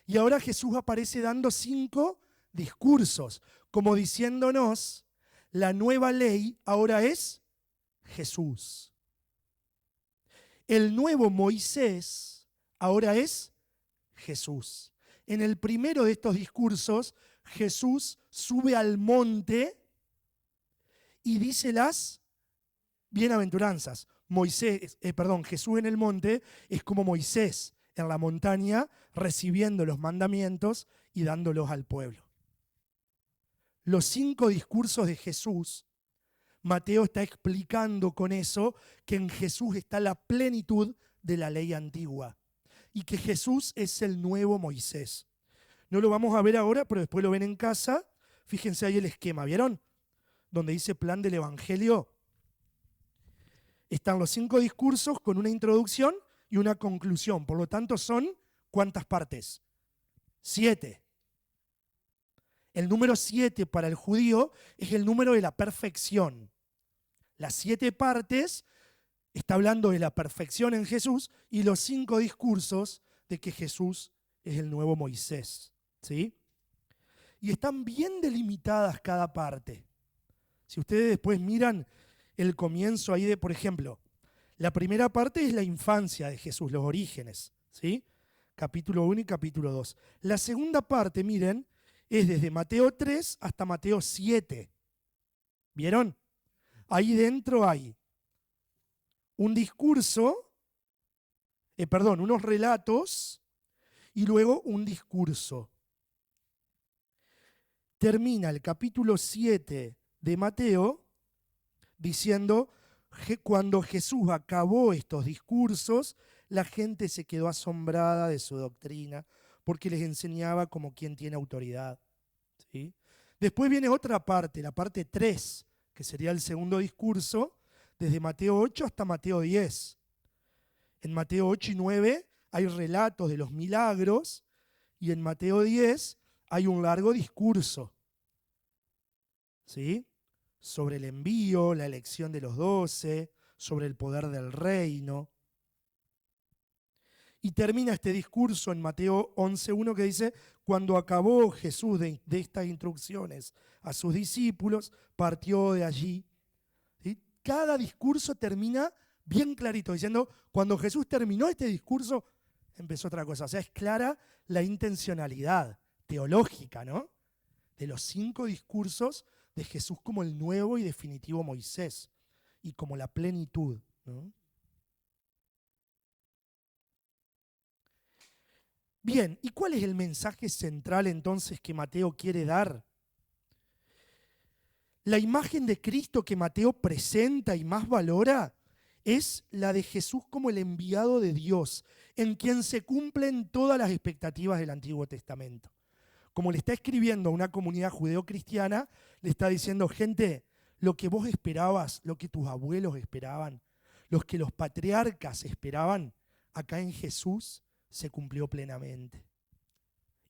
Y ahora Jesús aparece dando 5 discursos, como diciéndonos, la nueva ley ahora es Jesús. El nuevo Moisés ahora es Jesús. En el primero de estos discursos, Jesús sube al monte y dice las bienaventuranzas. Jesús en el monte es como Moisés en la montaña recibiendo los mandamientos y dándolos al pueblo. Los 5 discursos de Jesús, Mateo está explicando con eso que en Jesús está la plenitud de la ley antigua y que Jesús es el nuevo Moisés. No lo vamos a ver ahora, pero después lo ven en casa. Fíjense ahí el esquema, ¿vieron? Donde dice plan del Evangelio. Están los 5 discursos con una introducción y una conclusión. Por lo tanto, son ¿cuántas partes? 7. El número 7 para el judío es el número de la perfección. Las 7 partes está hablando de la perfección en Jesús y los 5 discursos de que Jesús es el nuevo Moisés. ¿Sí? Y están bien delimitadas cada parte. Si ustedes después miran el comienzo ahí de, por ejemplo, la primera parte es la infancia de Jesús, los orígenes, ¿sí? capítulo 1 y capítulo 2. La segunda parte, miren, es desde Mateo 3 hasta Mateo 7. ¿Vieron? Ahí dentro hay un discurso, unos relatos y luego un discurso. Termina el capítulo 7 de Mateo diciendo que cuando Jesús acabó estos discursos, la gente se quedó asombrada de su doctrina porque les enseñaba como quien tiene autoridad. ¿Sí? Después viene otra parte, la parte 3, que sería el segundo discurso, desde Mateo 8 hasta Mateo 10. En Mateo 8 y 9 hay relatos de los milagros y en Mateo 10 hay un largo discurso, ¿sí? Sobre el envío, la elección de los 12, sobre el poder del reino. Y termina este discurso en Mateo 11:1 que dice, cuando acabó Jesús de estas instrucciones a sus discípulos, partió de allí. ¿Sí? Cada discurso termina bien clarito, diciendo, cuando Jesús terminó este discurso, empezó otra cosa. O sea, es clara la intencionalidad teológica, ¿no? De los 5 discursos de Jesús como el nuevo y definitivo Moisés y como la plenitud, ¿no? Bien, ¿y cuál es el mensaje central entonces que Mateo quiere dar? La imagen de Cristo que Mateo presenta y más valora es la de Jesús como el enviado de Dios, en quien se cumplen todas las expectativas del Antiguo Testamento. Como le está escribiendo a una comunidad judeocristiana, le está diciendo, gente, lo que vos esperabas, lo que tus abuelos esperaban, lo que los patriarcas esperaban, acá en Jesús se cumplió plenamente.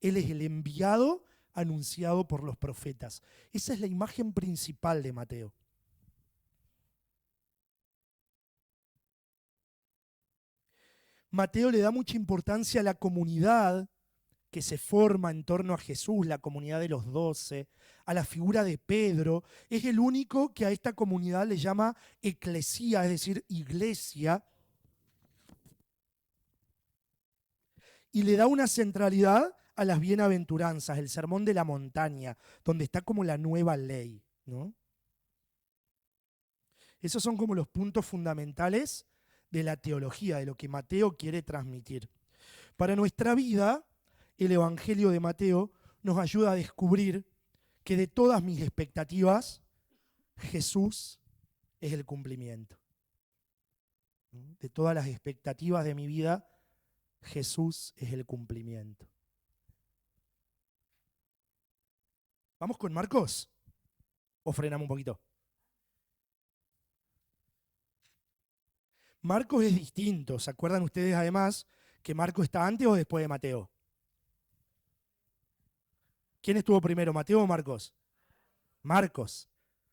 Él es el enviado anunciado por los profetas. Esa es la imagen principal de Mateo. Mateo le da mucha importancia a la comunidad que se forma en torno a Jesús, la comunidad de los 12, a la figura de Pedro. Es el único que a esta comunidad le llama eclesía, es decir, iglesia, y le da una centralidad a las bienaventuranzas, el sermón de la montaña, donde está como la nueva ley, ¿no? Esos son como los puntos fundamentales de la teología, de lo que Mateo quiere transmitir. Para nuestra vida, el Evangelio de Mateo nos ayuda a descubrir que de todas mis expectativas, Jesús es el cumplimiento. De todas las expectativas de mi vida, Jesús es el cumplimiento. ¿Vamos con Marcos? ¿O frenamos un poquito? Marcos es distinto. ¿Se acuerdan ustedes además que Marcos está antes o después de Mateo? ¿Quién estuvo primero, Mateo o Marcos? Marcos.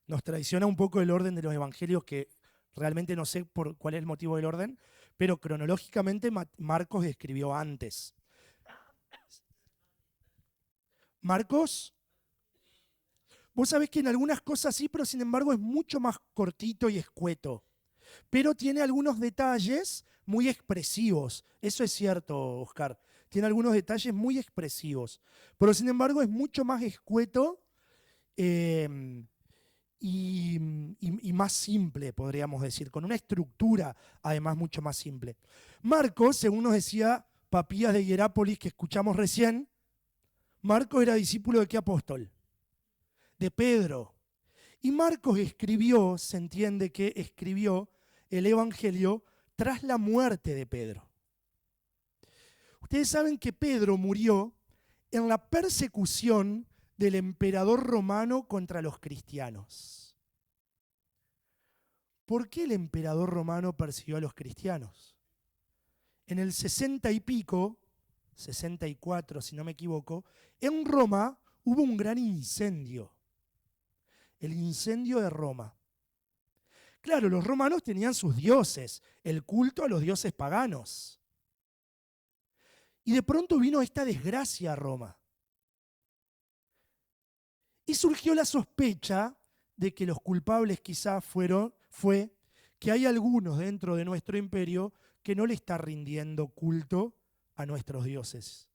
Nos traiciona un poco el orden de los evangelios, que realmente no sé por cuál es el motivo del orden, pero cronológicamente Marcos escribió antes. Marcos, vos sabés que en algunas cosas sí, pero sin embargo es mucho más cortito y escueto. Pero tiene algunos detalles muy expresivos. Eso es cierto, Oscar. Tiene algunos detalles muy expresivos. Pero sin embargo es mucho más escueto y más simple, podríamos decir, con una estructura además mucho más simple. Marcos, según nos decía Papías de Hierápolis, que escuchamos recién, Marcos era discípulo de qué apóstol? De Pedro. Y Marcos escribió, se entiende que escribió el Evangelio tras la muerte de Pedro. Ustedes saben que Pedro murió en la persecución del emperador romano contra los cristianos. ¿Por qué el emperador romano persiguió a los cristianos? En el 60 y pico, 64 si no me equivoco, en Roma hubo un gran incendio. El incendio de Roma. Claro, los romanos tenían sus dioses, el culto a los dioses paganos. Y de pronto vino esta desgracia a Roma. Y surgió la sospecha de que los culpables quizás fue que hay algunos dentro de nuestro imperio que no le está rindiendo culto a nuestros dioses,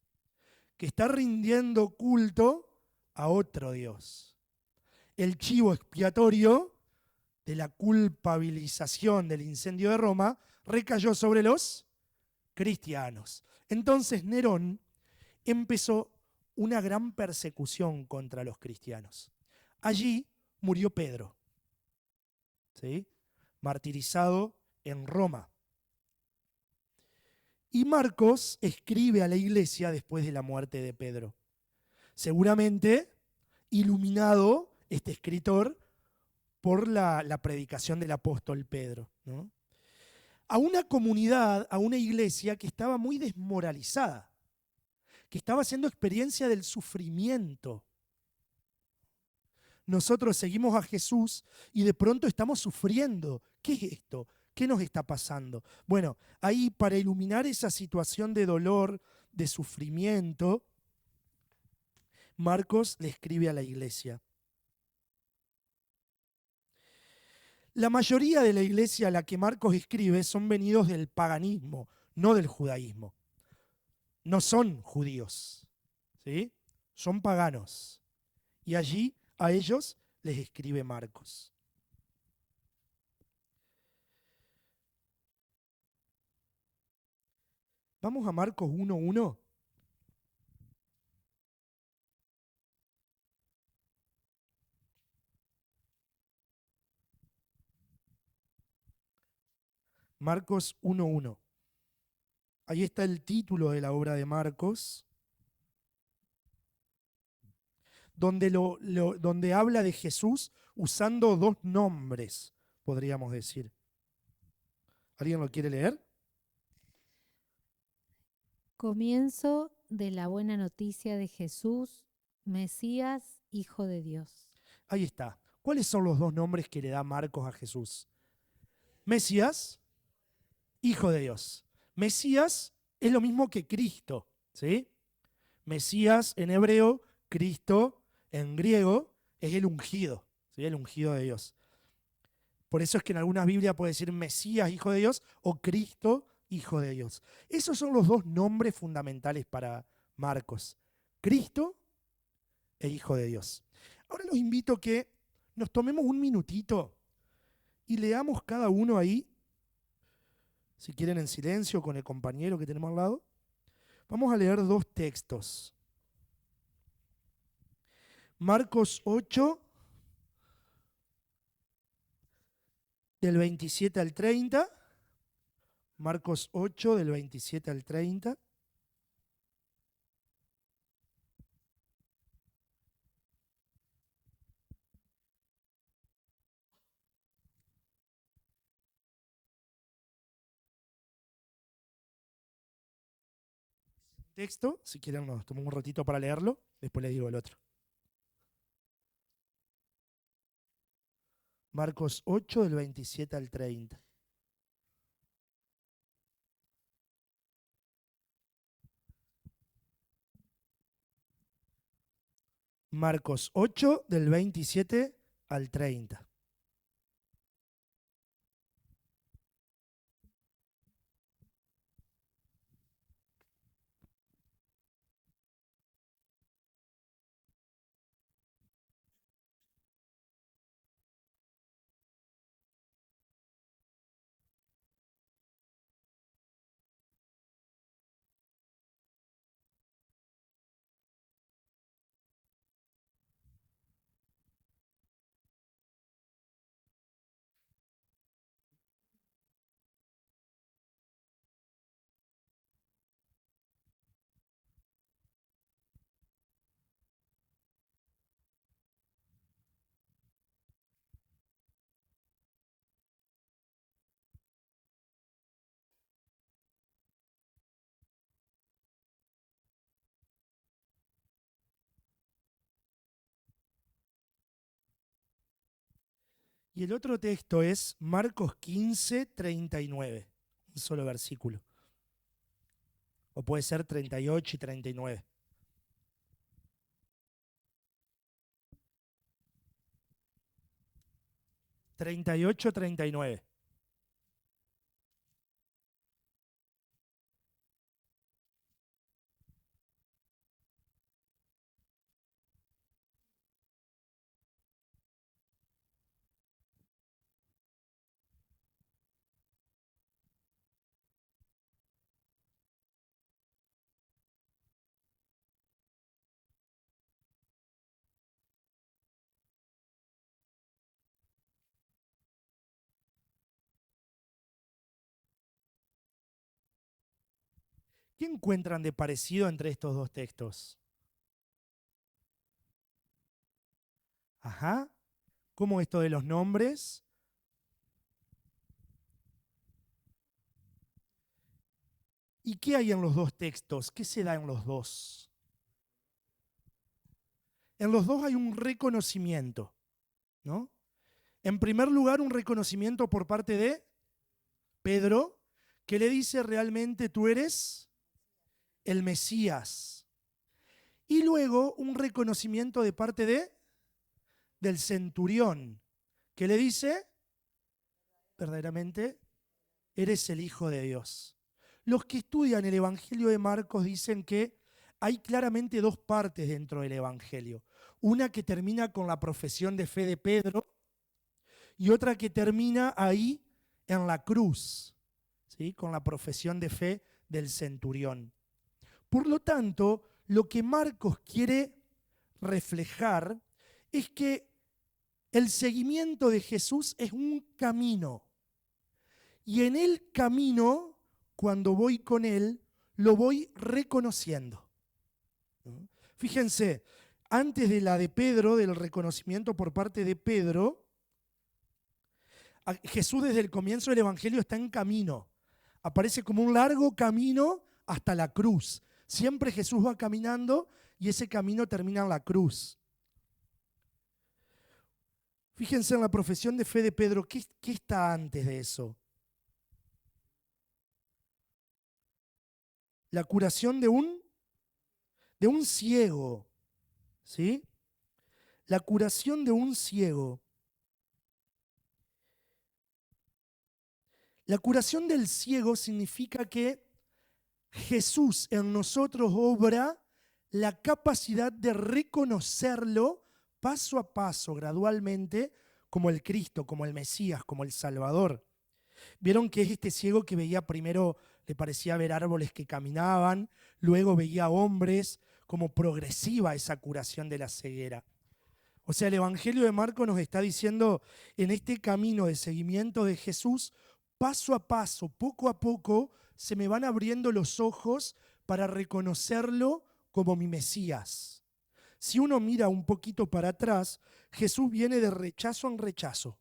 que está rindiendo culto a otro Dios. El chivo expiatorio de la culpabilización del incendio de Roma recayó sobre los cristianos. Entonces Nerón empezó una gran persecución contra los cristianos. Allí murió Pedro, ¿sí? Martirizado en Roma. Y Marcos escribe a la iglesia después de la muerte de Pedro. Seguramente iluminado este escritor por la predicación del apóstol Pedro, ¿no? A una comunidad, a una iglesia que estaba muy desmoralizada, que estaba haciendo experiencia del sufrimiento. Nosotros seguimos a Jesús y de pronto estamos sufriendo. ¿Qué es esto? ¿Qué nos está pasando? Bueno, ahí para iluminar esa situación de dolor, de sufrimiento, Marcos le escribe a la iglesia. La mayoría de la iglesia a la que Marcos escribe son venidos del paganismo, no del judaísmo. No son judíos, ¿sí? Son paganos. Y allí a ellos les escribe Marcos. Vamos a Marcos 1:1. Marcos 1:1. Ahí está el título de la obra de Marcos, donde habla de Jesús usando dos nombres, podríamos decir. ¿Alguien lo quiere leer? Comienzo de la buena noticia de Jesús, Mesías, Hijo de Dios. Ahí está. ¿Cuáles son los dos nombres que le da Marcos a Jesús? Mesías, Hijo de Dios. Mesías es lo mismo que Cristo, ¿sí? Mesías en hebreo, Cristo en griego es el ungido, ¿sí? El ungido de Dios. Por eso es que en algunas Biblias puede decir Mesías, Hijo de Dios, o Cristo, Hijo de Dios. Esos son los dos nombres fundamentales para Marcos. Cristo e Hijo de Dios. Ahora los invito a que nos tomemos un minutito y leamos cada uno ahí, si quieren en silencio con el compañero que tenemos al lado. Vamos a leer dos textos. Marcos 8, del 27 al 30. Marcos 8, del 27 al 30. Texto, si quieren nos tomamos un ratito para leerlo, después les digo el otro. Marcos 8, del 27 al 30. Marcos 8, del 27 al 30. Y el otro texto es Marcos 15, 39. Un solo versículo. O puede ser 38 y 39. (38, 39). ¿Qué encuentran de parecido entre estos dos textos? Ajá. ¿Cómo esto de los nombres? ¿Y qué hay en los dos textos? ¿Qué se da en los dos? En los dos hay un reconocimiento, ¿no? En primer lugar, un reconocimiento por parte de Pedro, que le dice realmente tú eres el Mesías. Y luego un reconocimiento de parte del centurión, que le dice verdaderamente eres el Hijo de Dios. Los que estudian el Evangelio de Marcos dicen que hay claramente dos partes dentro del Evangelio. Una que termina con la profesión de fe de Pedro y otra que termina ahí en la cruz, ¿sí? Con la profesión de fe del centurión. Por lo tanto, lo que Marcos quiere reflejar es que el seguimiento de Jesús es un camino. Y en el camino, cuando voy con Él, lo voy reconociendo. ¿No? Fíjense, antes de la de Pedro, del reconocimiento por parte de Pedro, Jesús desde el comienzo del Evangelio está en camino. Aparece como un largo camino hasta la cruz. Siempre Jesús va caminando y ese camino termina en la cruz. Fíjense en la profesión de fe de Pedro, ¿qué está antes de eso? La curación de un ciego, ¿sí? La curación de un ciego. La curación del ciego significa que Jesús en nosotros obra la capacidad de reconocerlo paso a paso, gradualmente, como el Cristo, como el Mesías, como el Salvador. Vieron que es este ciego que veía primero, le parecía ver árboles que caminaban, luego veía hombres, como progresiva esa curación de la ceguera. O sea, el Evangelio de Marcos nos está diciendo, en este camino de seguimiento de Jesús, paso a paso, poco a poco, se me van abriendo los ojos para reconocerlo como mi Mesías. Si uno mira un poquito para atrás, Jesús viene de rechazo en rechazo.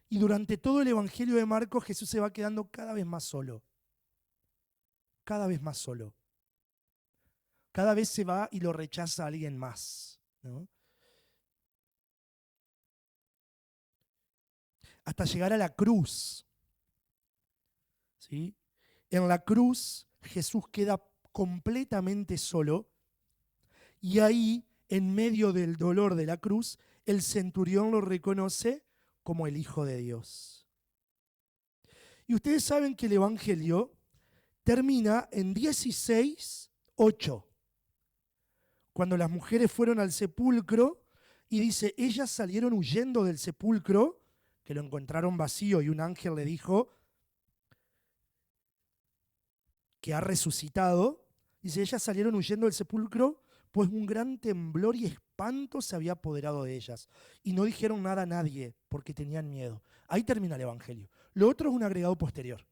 Y durante todo el Evangelio de Marcos, Jesús se va quedando cada vez más solo. Cada vez más solo. Cada vez se va y lo rechaza a alguien más, ¿no? Hasta llegar a la cruz. ¿Sí? En la cruz, Jesús queda completamente solo. Y ahí, en medio del dolor de la cruz, el centurión lo reconoce como el Hijo de Dios. Y ustedes saben que el Evangelio termina en 16:8, cuando las mujeres fueron al sepulcro y dice, ellas salieron huyendo del sepulcro, que lo encontraron vacío y un ángel le dijo que ha resucitado. Dice, ellas salieron huyendo del sepulcro, pues un gran temblor y espanto se había apoderado de ellas. Y no dijeron nada a nadie, porque tenían miedo. Ahí termina el Evangelio. Lo otro es un agregado posterior.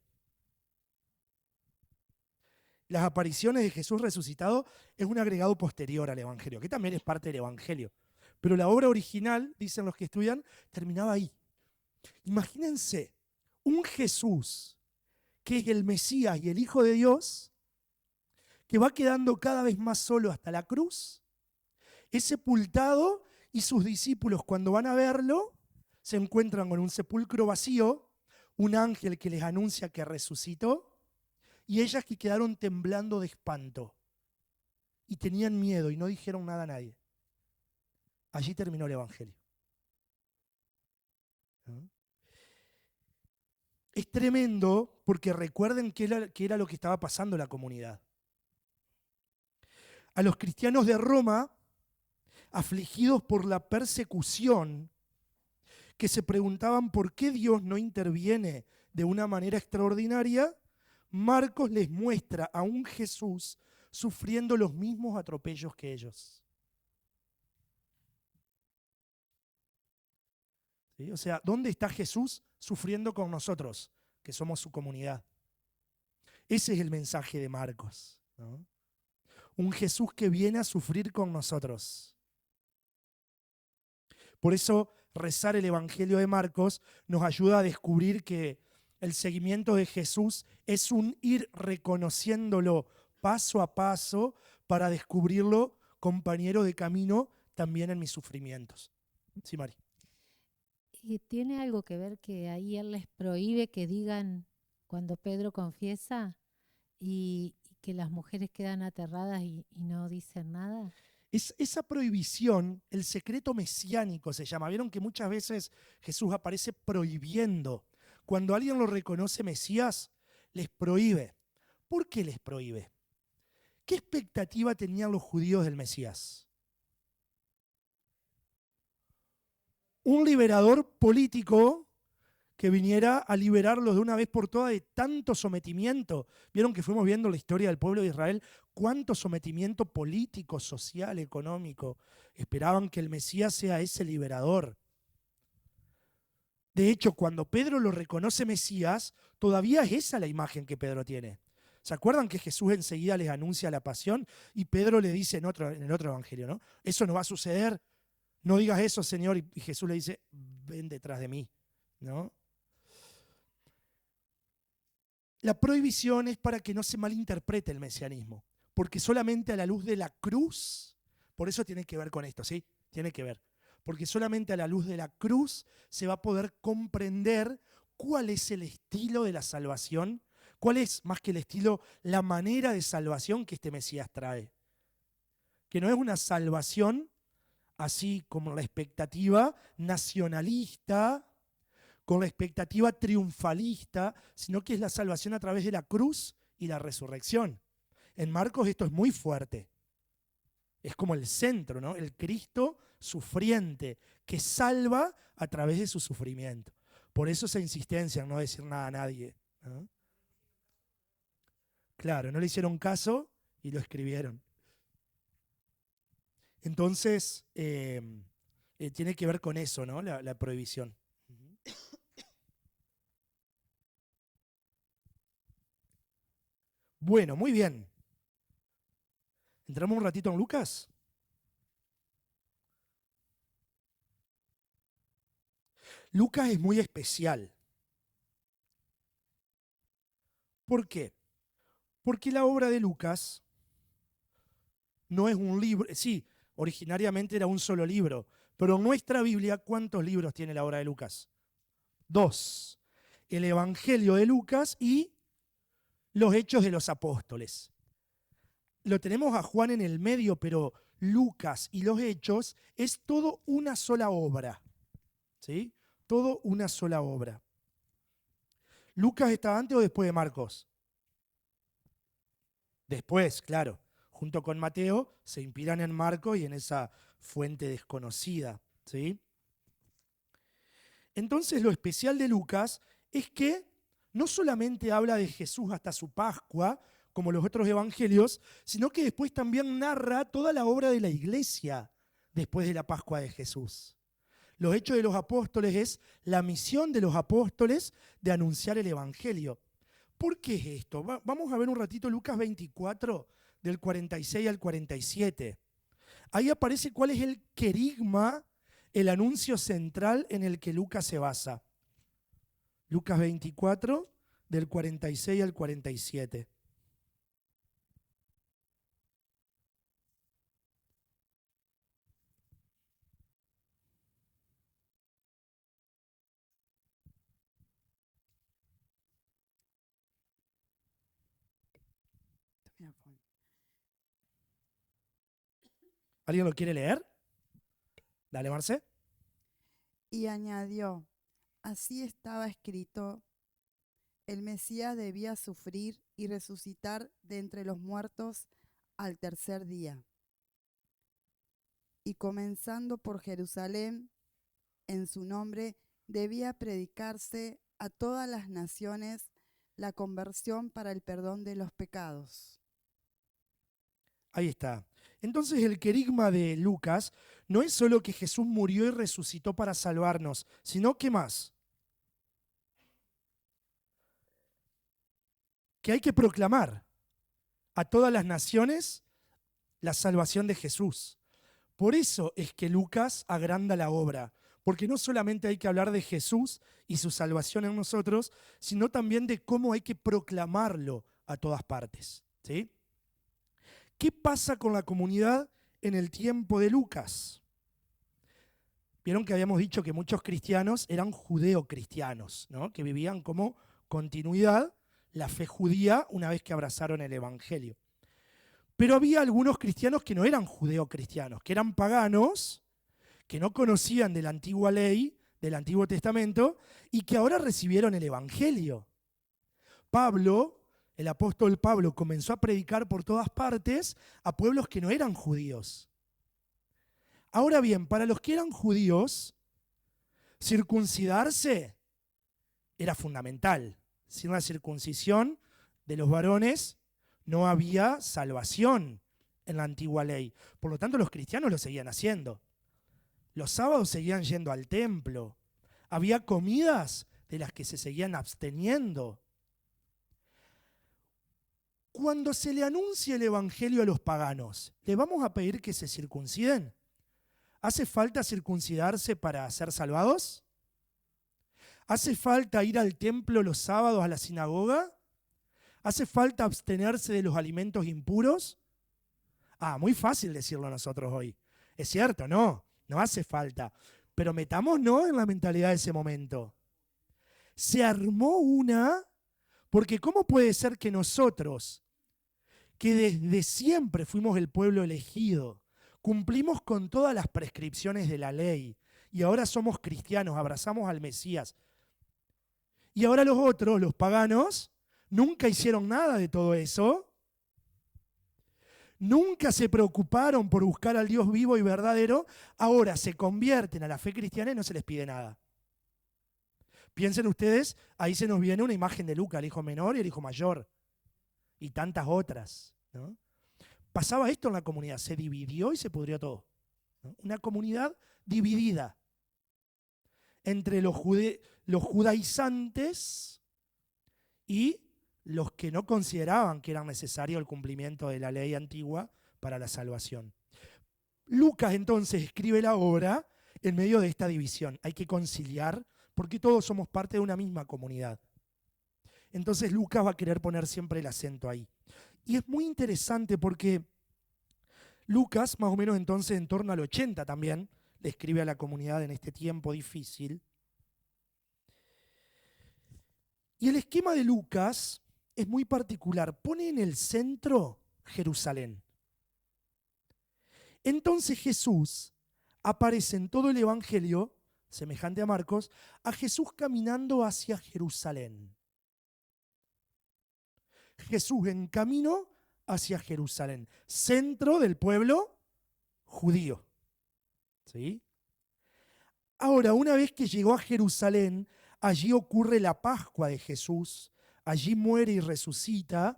Las apariciones de Jesús resucitado es un agregado posterior al Evangelio, que también es parte del Evangelio. Pero la obra original, dicen los que estudian, terminaba ahí. Imagínense un Jesús que es el Mesías y el Hijo de Dios, que va quedando cada vez más solo hasta la cruz, es sepultado y sus discípulos cuando van a verlo se encuentran con un sepulcro vacío, un ángel que les anuncia que resucitó y ellas que quedaron temblando de espanto y tenían miedo y no dijeron nada a nadie. Allí terminó el Evangelio. ¿No? Es tremendo porque recuerden qué era lo que estaba pasando en la comunidad. A los cristianos de Roma, afligidos por la persecución, que se preguntaban por qué Dios no interviene de una manera extraordinaria, Marcos les muestra a un Jesús sufriendo los mismos atropellos que ellos. ¿Sí? O sea, ¿dónde está Jesús sufriendo con nosotros, que somos su comunidad? Ese es el mensaje de Marcos, ¿no? Un Jesús que viene a sufrir con nosotros. Por eso rezar el Evangelio de Marcos nos ayuda a descubrir que el seguimiento de Jesús es un ir reconociéndolo paso a paso para descubrirlo compañero de camino también en mis sufrimientos. Sí, Mari. Y tiene algo que ver que ahí él les prohíbe que digan cuando Pedro confiesa y que las mujeres quedan aterradas y no dicen nada. Esa prohibición, el secreto mesiánico se llama. Vieron que muchas veces Jesús aparece prohibiendo. Cuando alguien lo reconoce Mesías, les prohíbe. ¿Por qué les prohíbe? ¿Qué expectativa tenían los judíos del Mesías? Un liberador político que viniera a liberarlos de una vez por todas de tanto sometimiento. Vieron que fuimos viendo la historia del pueblo de Israel, cuánto sometimiento político, social, económico. Esperaban que el Mesías sea ese liberador. De hecho, cuando Pedro lo reconoce Mesías, todavía es esa la imagen que Pedro tiene. ¿Se acuerdan que Jesús enseguida les anuncia la pasión? Y Pedro le dice en el otro evangelio, ¿no? Eso no va a suceder, no digas eso, Señor. Y Jesús le dice, ven detrás de mí, ¿no? La prohibición es para que no se malinterprete el mesianismo, porque solamente a la luz de la cruz, por eso tiene que ver con esto, ¿sí? Tiene que ver. Porque solamente a la luz de la cruz se va a poder comprender cuál es el estilo de la salvación, cuál es, más que el estilo, la manera de salvación que este Mesías trae. Que no es una salvación así como la expectativa nacionalista, con la expectativa triunfalista, sino que es la salvación a través de la cruz y la resurrección. En Marcos esto es muy fuerte. Es como el centro, ¿no? El Cristo sufriente que salva a través de su sufrimiento. Por eso esa insistencia en no decir nada a nadie, ¿no? Claro, no le hicieron caso y lo escribieron. Entonces, tiene que ver con eso, ¿no? La prohibición. Bueno, muy bien. ¿Entramos un ratito en Lucas? Lucas es muy especial. ¿Por qué? Porque la obra de Lucas no es un libro, sí, originariamente era un solo libro, pero en nuestra Biblia, ¿cuántos libros tiene la obra de Lucas? 2. El Evangelio de Lucas y los Hechos de los Apóstoles. Lo tenemos a Juan en el medio, pero Lucas y los Hechos es todo una sola obra. ¿Sí? Todo una sola obra. ¿Lucas está antes o después de Marcos? Después, claro. Junto con Mateo se inspiran en Marcos y en esa fuente desconocida. ¿Sí? Entonces lo especial de Lucas es que no solamente habla de Jesús hasta su Pascua, como los otros evangelios, sino que después también narra toda la obra de la iglesia después de la Pascua de Jesús. Los Hechos de los Apóstoles es la misión de los apóstoles de anunciar el evangelio. ¿Por qué es esto? Vamos a ver un ratito Lucas 24, del 46 al 47. Ahí aparece cuál es el querigma, el anuncio central en el que Lucas se basa. Lucas 24, del 46 al 47. ¿Alguien lo quiere leer? Dale, Marce. Y añadió, así estaba escrito, el Mesías debía sufrir y resucitar de entre los muertos al tercer día. Y comenzando por Jerusalén, en su nombre debía predicarse a todas las naciones la conversión para el perdón de los pecados. Ahí está. Entonces el querigma de Lucas no es solo que Jesús murió y resucitó para salvarnos, sino ¿qué más? que hay que proclamar a todas las naciones la salvación de Jesús. Por eso es que Lucas agranda la obra, porque no solamente hay que hablar de Jesús y su salvación en nosotros, sino también de cómo hay que proclamarlo a todas partes, ¿sí? ¿Qué pasa con la comunidad en el tiempo de Lucas? Vieron que habíamos dicho que muchos cristianos eran judeocristianos, ¿no? Que vivían como continuidad la fe judía una vez que abrazaron el Evangelio. Pero había algunos cristianos que no eran judeocristianos, que eran paganos, que no conocían de la antigua ley, del Antiguo Testamento, y que ahora recibieron el Evangelio. Pablo, el apóstol Pablo, comenzó a predicar por todas partes a pueblos que no eran judíos. Ahora bien, para los que eran judíos, circuncidarse era fundamental. Sin la circuncisión de los varones no había salvación en la antigua ley. Por lo tanto, los cristianos lo seguían haciendo. Los sábados seguían yendo al templo. Había comidas de las que se seguían absteniendo. Cuando se le anuncia el evangelio a los paganos, ¿le vamos a pedir que se circunciden? ¿Hace falta circuncidarse para ser salvados? ¿Hace falta ir al templo los sábados a la sinagoga? ¿Hace falta abstenerse de los alimentos impuros? Muy fácil decirlo nosotros hoy. Es cierto, no hace falta. Pero metámonos en la mentalidad de ese momento. Se armó porque ¿cómo puede ser que nosotros, que desde siempre fuimos el pueblo elegido, cumplimos con todas las prescripciones de la ley, y ahora somos cristianos, abrazamos al Mesías, y ahora los otros, los paganos, nunca hicieron nada de todo eso? Nunca se preocuparon por buscar al Dios vivo y verdadero, ahora se convierten a la fe cristiana y no se les pide nada. Piensen ustedes, ahí se nos viene una imagen de Lucas, el hijo menor y el hijo mayor, y tantas otras, ¿no? Pasaba esto en la comunidad, se dividió y se pudrió todo, ¿no? Una comunidad dividida entre los judaizantes y los que no consideraban que era necesario el cumplimiento de la ley antigua para la salvación. Lucas entonces escribe la obra en medio de esta división. Hay que conciliar porque todos somos parte de una misma comunidad. Entonces Lucas va a querer poner siempre el acento ahí. Y es muy interesante porque Lucas, más o menos entonces en torno al 80 también, le escribe a la comunidad en este tiempo difícil. Y el esquema de Lucas es muy particular, pone en el centro Jerusalén. Entonces Jesús aparece en todo el Evangelio, semejante a Marcos, a Jesús caminando hacia Jerusalén. Jesús en camino hacia Jerusalén, centro del pueblo judío. ¿Sí? Ahora, una vez que llegó a Jerusalén, allí ocurre la Pascua de Jesús, allí muere y resucita,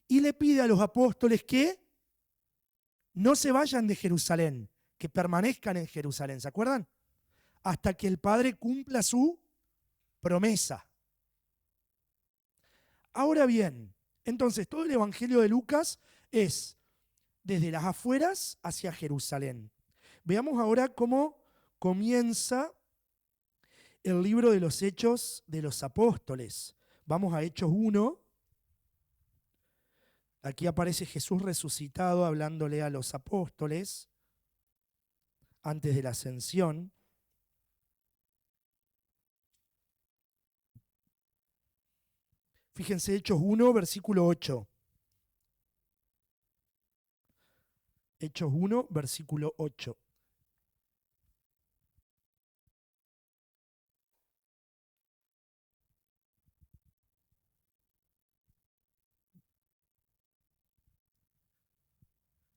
y le pide a los apóstoles que no se vayan de Jerusalén, que permanezcan en Jerusalén, ¿se acuerdan? Hasta que el Padre cumpla su promesa. Ahora bien, entonces todo el Evangelio de Lucas es desde las afueras hacia Jerusalén. Veamos ahora cómo comienza el libro de los Hechos de los Apóstoles. Vamos a Hechos 1. Aquí aparece Jesús resucitado hablándole a los apóstoles antes de la ascensión. Fíjense, Hechos 1, versículo 8. Hechos 1, versículo 8.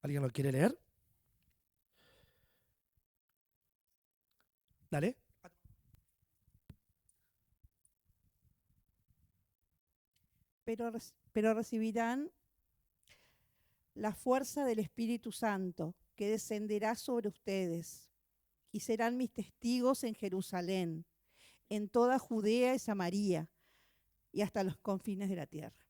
¿Alguien lo quiere leer? Dale. Pero recibirán la fuerza del Espíritu Santo, que descenderá sobre ustedes, y serán mis testigos en Jerusalén, en toda Judea y Samaria, y hasta los confines de la tierra.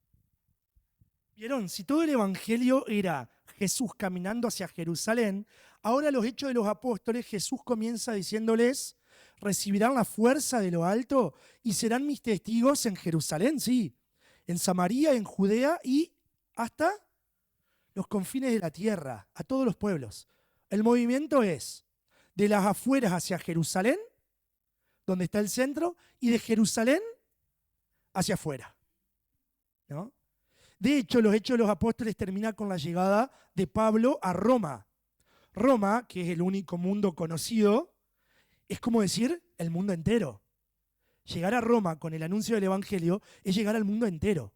¿Vieron? Si todo el Evangelio era Jesús caminando hacia Jerusalén, ahora los Hechos de los Apóstoles, Jesús comienza diciéndoles, recibirán la fuerza de lo alto y serán mis testigos en Jerusalén, sí, en Samaria, en Judea y hasta los confines de la tierra, a todos los pueblos. El movimiento es de las afueras hacia Jerusalén, donde está el centro, y de Jerusalén hacia afuera, ¿no? De hecho, los Hechos de los Apóstoles termina con la llegada de Pablo a Roma. Roma, que es el único mundo conocido, es como decir el mundo entero. Llegar a Roma con el anuncio del Evangelio es llegar al mundo entero.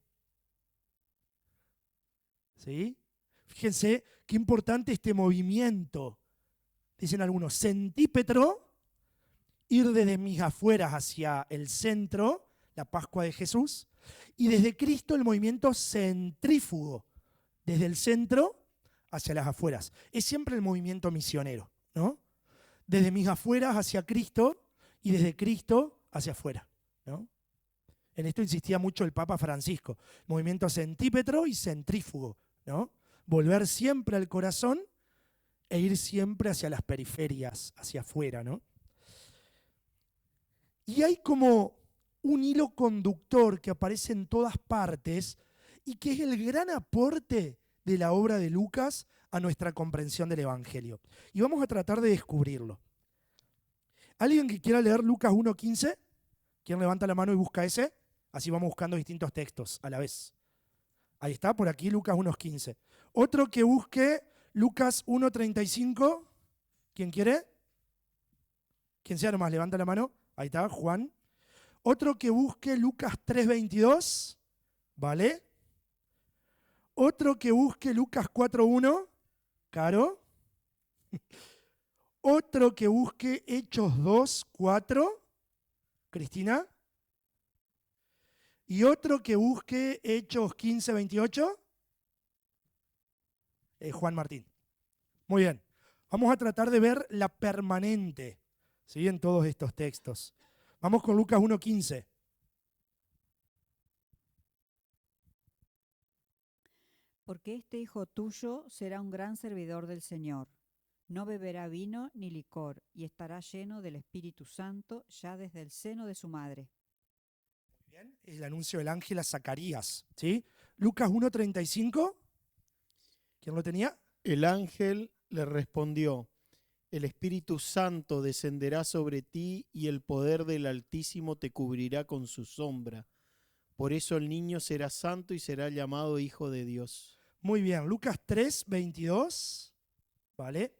¿Sí? Fíjense qué importante este movimiento. Dicen algunos, centípetro, ir desde mis afueras hacia el centro, la Pascua de Jesús, y desde Cristo el movimiento centrífugo, desde el centro hacia las afueras. Es siempre el movimiento misionero, ¿no? Desde mis afueras hacia Cristo y desde Cristo hacia afuera, ¿no? En esto insistía mucho el Papa Francisco, movimiento centípetro y centrífugo, ¿no? Volver siempre al corazón e ir siempre hacia las periferias, hacia afuera, ¿no? Y hay como un hilo conductor que aparece en todas partes y que es el gran aporte de la obra de Lucas a nuestra comprensión del Evangelio. Y vamos a tratar de descubrirlo. ¿Alguien que quiera leer Lucas 1:15? ¿Quién levanta la mano y busca ese? Así vamos buscando distintos textos a la vez. Ahí está, por aquí Lucas 1:15. Otro que busque Lucas 1:35. ¿Quién quiere? ¿Quién sea nomás? Levanta la mano. Ahí está, Juan. Otro que busque Lucas 3:22. ¿Vale? Otro que busque Lucas 4:1. Caro. Otro que busque Hechos 2:4. Cristina. Y otro que busque Hechos 15:28. Juan Martín. Muy bien. Vamos a tratar de ver la permanente, ¿sí?, en todos estos textos. Vamos con Lucas 1:15. Porque este hijo tuyo será un gran servidor del Señor. No beberá vino ni licor, y estará lleno del Espíritu Santo ya desde el seno de su madre. Bien, es el anuncio del ángel a Zacarías, ¿sí? Lucas 1:35. ¿Quién lo tenía? El ángel le respondió, el Espíritu Santo descenderá sobre ti y el poder del Altísimo te cubrirá con su sombra. Por eso el niño será santo y será llamado Hijo de Dios. Muy bien, Lucas 3:22, ¿vale?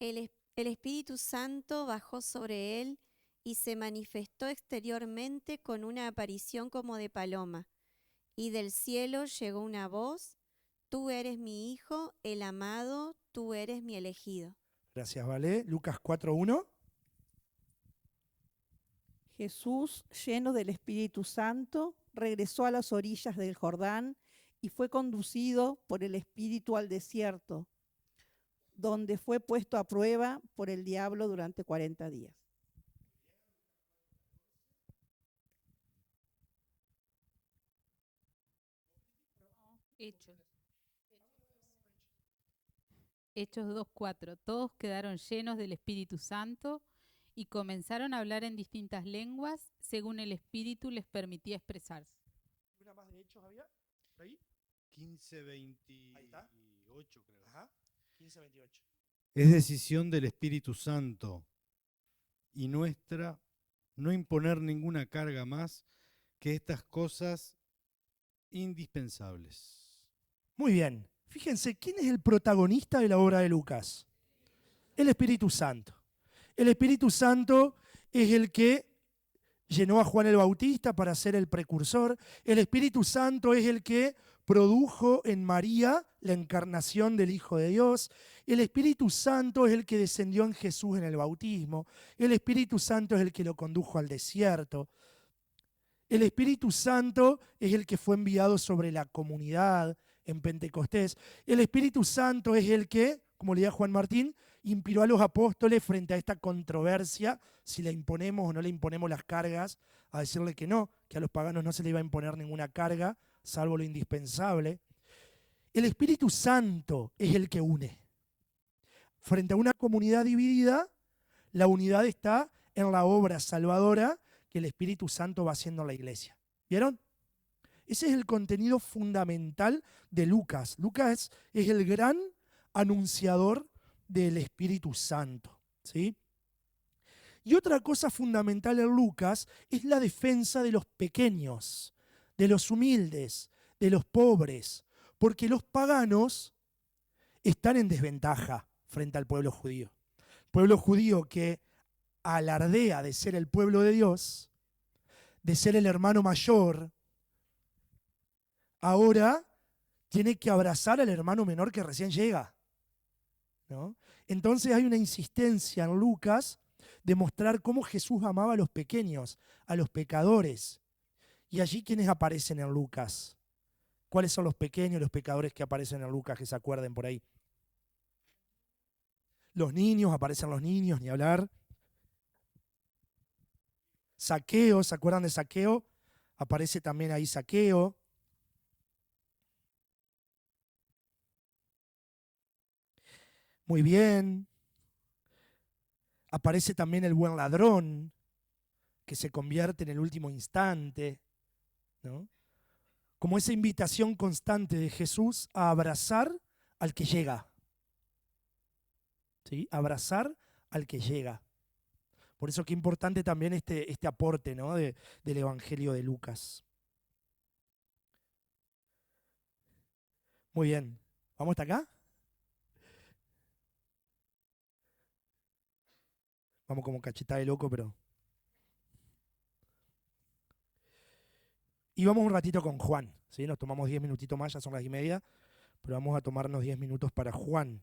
El Espíritu Santo bajó sobre él y se manifestó exteriormente con una aparición como de paloma. Y del cielo llegó una voz, tú eres mi Hijo, el amado, tú eres mi elegido. Gracias, ¿vale? Lucas 4:1. Jesús, lleno del Espíritu Santo, regresó a las orillas del Jordán y fue conducido por el Espíritu al desierto, donde fue puesto a prueba por el diablo durante 40 días. Hechos 2:4. Todos quedaron llenos del Espíritu Santo y comenzaron a hablar en distintas lenguas según el Espíritu les permitía expresarse. ¿Una más de Hechos había? ¿Por ahí? 15:28 creo. Ajá, 15:28. Es decisión del Espíritu Santo y nuestra no imponer ninguna carga más que estas cosas indispensables. Muy bien. Fíjense, ¿quién es el protagonista de la obra de Lucas? El Espíritu Santo. El Espíritu Santo es el que llenó a Juan el Bautista para ser el precursor. El Espíritu Santo es el que produjo en María la encarnación del Hijo de Dios. El Espíritu Santo es el que descendió en Jesús en el bautismo. El Espíritu Santo es el que lo condujo al desierto. El Espíritu Santo es el que fue enviado sobre la comunidad en Pentecostés. El Espíritu Santo es el que, como leía Juan Martín, inspiró a los apóstoles frente a esta controversia, si le imponemos o no le imponemos las cargas, a decirle que no, que a los paganos no se le iba a imponer ninguna carga, salvo lo indispensable. El Espíritu Santo es el que une. Frente a una comunidad dividida, la unidad está en la obra salvadora que el Espíritu Santo va haciendo en la iglesia. ¿Vieron? Ese es el contenido fundamental de Lucas. Lucas es el gran anunciador del Espíritu Santo, ¿sí? Y otra cosa fundamental en Lucas es la defensa de los pequeños, de los humildes, de los pobres, porque los paganos están en desventaja frente al pueblo judío. Pueblo judío que alardea de ser el pueblo de Dios, de ser el hermano mayor, ahora tiene que abrazar al hermano menor que recién llega, ¿no? Entonces hay una insistencia en Lucas de mostrar cómo Jesús amaba a los pequeños, a los pecadores. Y allí, ¿quiénes aparecen en Lucas? ¿Cuáles son los pequeños, los pecadores que aparecen en Lucas, que se acuerden por ahí? Los niños, aparecen los niños, ni hablar. Zaqueo, ¿se acuerdan de Zaqueo? Aparece también ahí Zaqueo. Muy bien. Aparece también el buen ladrón, que se convierte en el último instante, ¿no? Como esa invitación constante de Jesús a abrazar al que llega. ¿Sí? Abrazar al que llega. Por eso qué importante también este aporte, ¿no? del Evangelio de Lucas. Muy bien. ¿Vamos hasta acá? Vamos como cachetada de loco, pero... Y vamos un ratito con Juan, ¿sí? Nos tomamos 10 minutitos más, ya son las 10:30, pero vamos a tomarnos 10 minutos para Juan.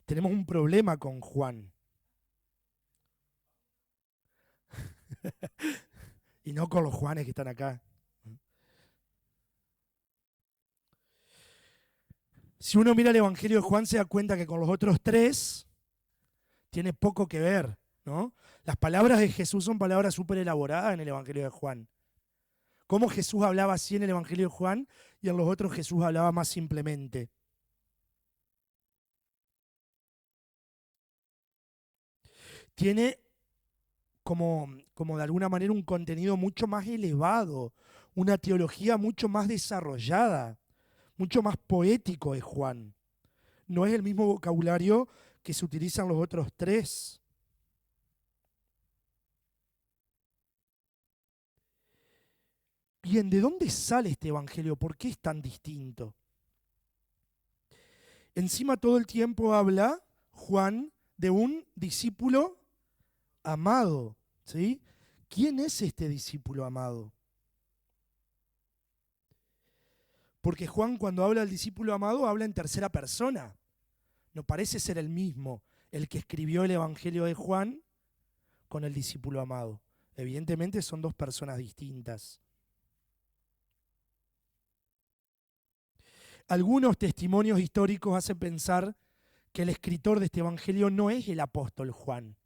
Tenemos un problema con Juan. Y no con los Juanes que están acá. Si uno mira el Evangelio de Juan, se da cuenta que con los otros tres tiene poco que ver, ¿no? Las palabras de Jesús son palabras súper elaboradas en el Evangelio de Juan. Cómo Jesús hablaba así en el Evangelio de Juan y en los otros Jesús hablaba más simplemente. Tiene como de alguna manera un contenido mucho más elevado, una teología mucho más desarrollada, mucho más poético de Juan. No es el mismo vocabulario que se utilizan los otros tres. Bien, ¿de dónde sale este evangelio? ¿Por qué es tan distinto? Encima todo el tiempo habla Juan de un discípulo amado, ¿sí? ¿Quién es este discípulo amado? Porque Juan, cuando habla del discípulo amado, habla en tercera persona. No parece ser el mismo el que escribió el Evangelio de Juan con el discípulo amado. Evidentemente son dos personas distintas. Algunos testimonios históricos hacen pensar que el escritor de este Evangelio no es el apóstol Juan,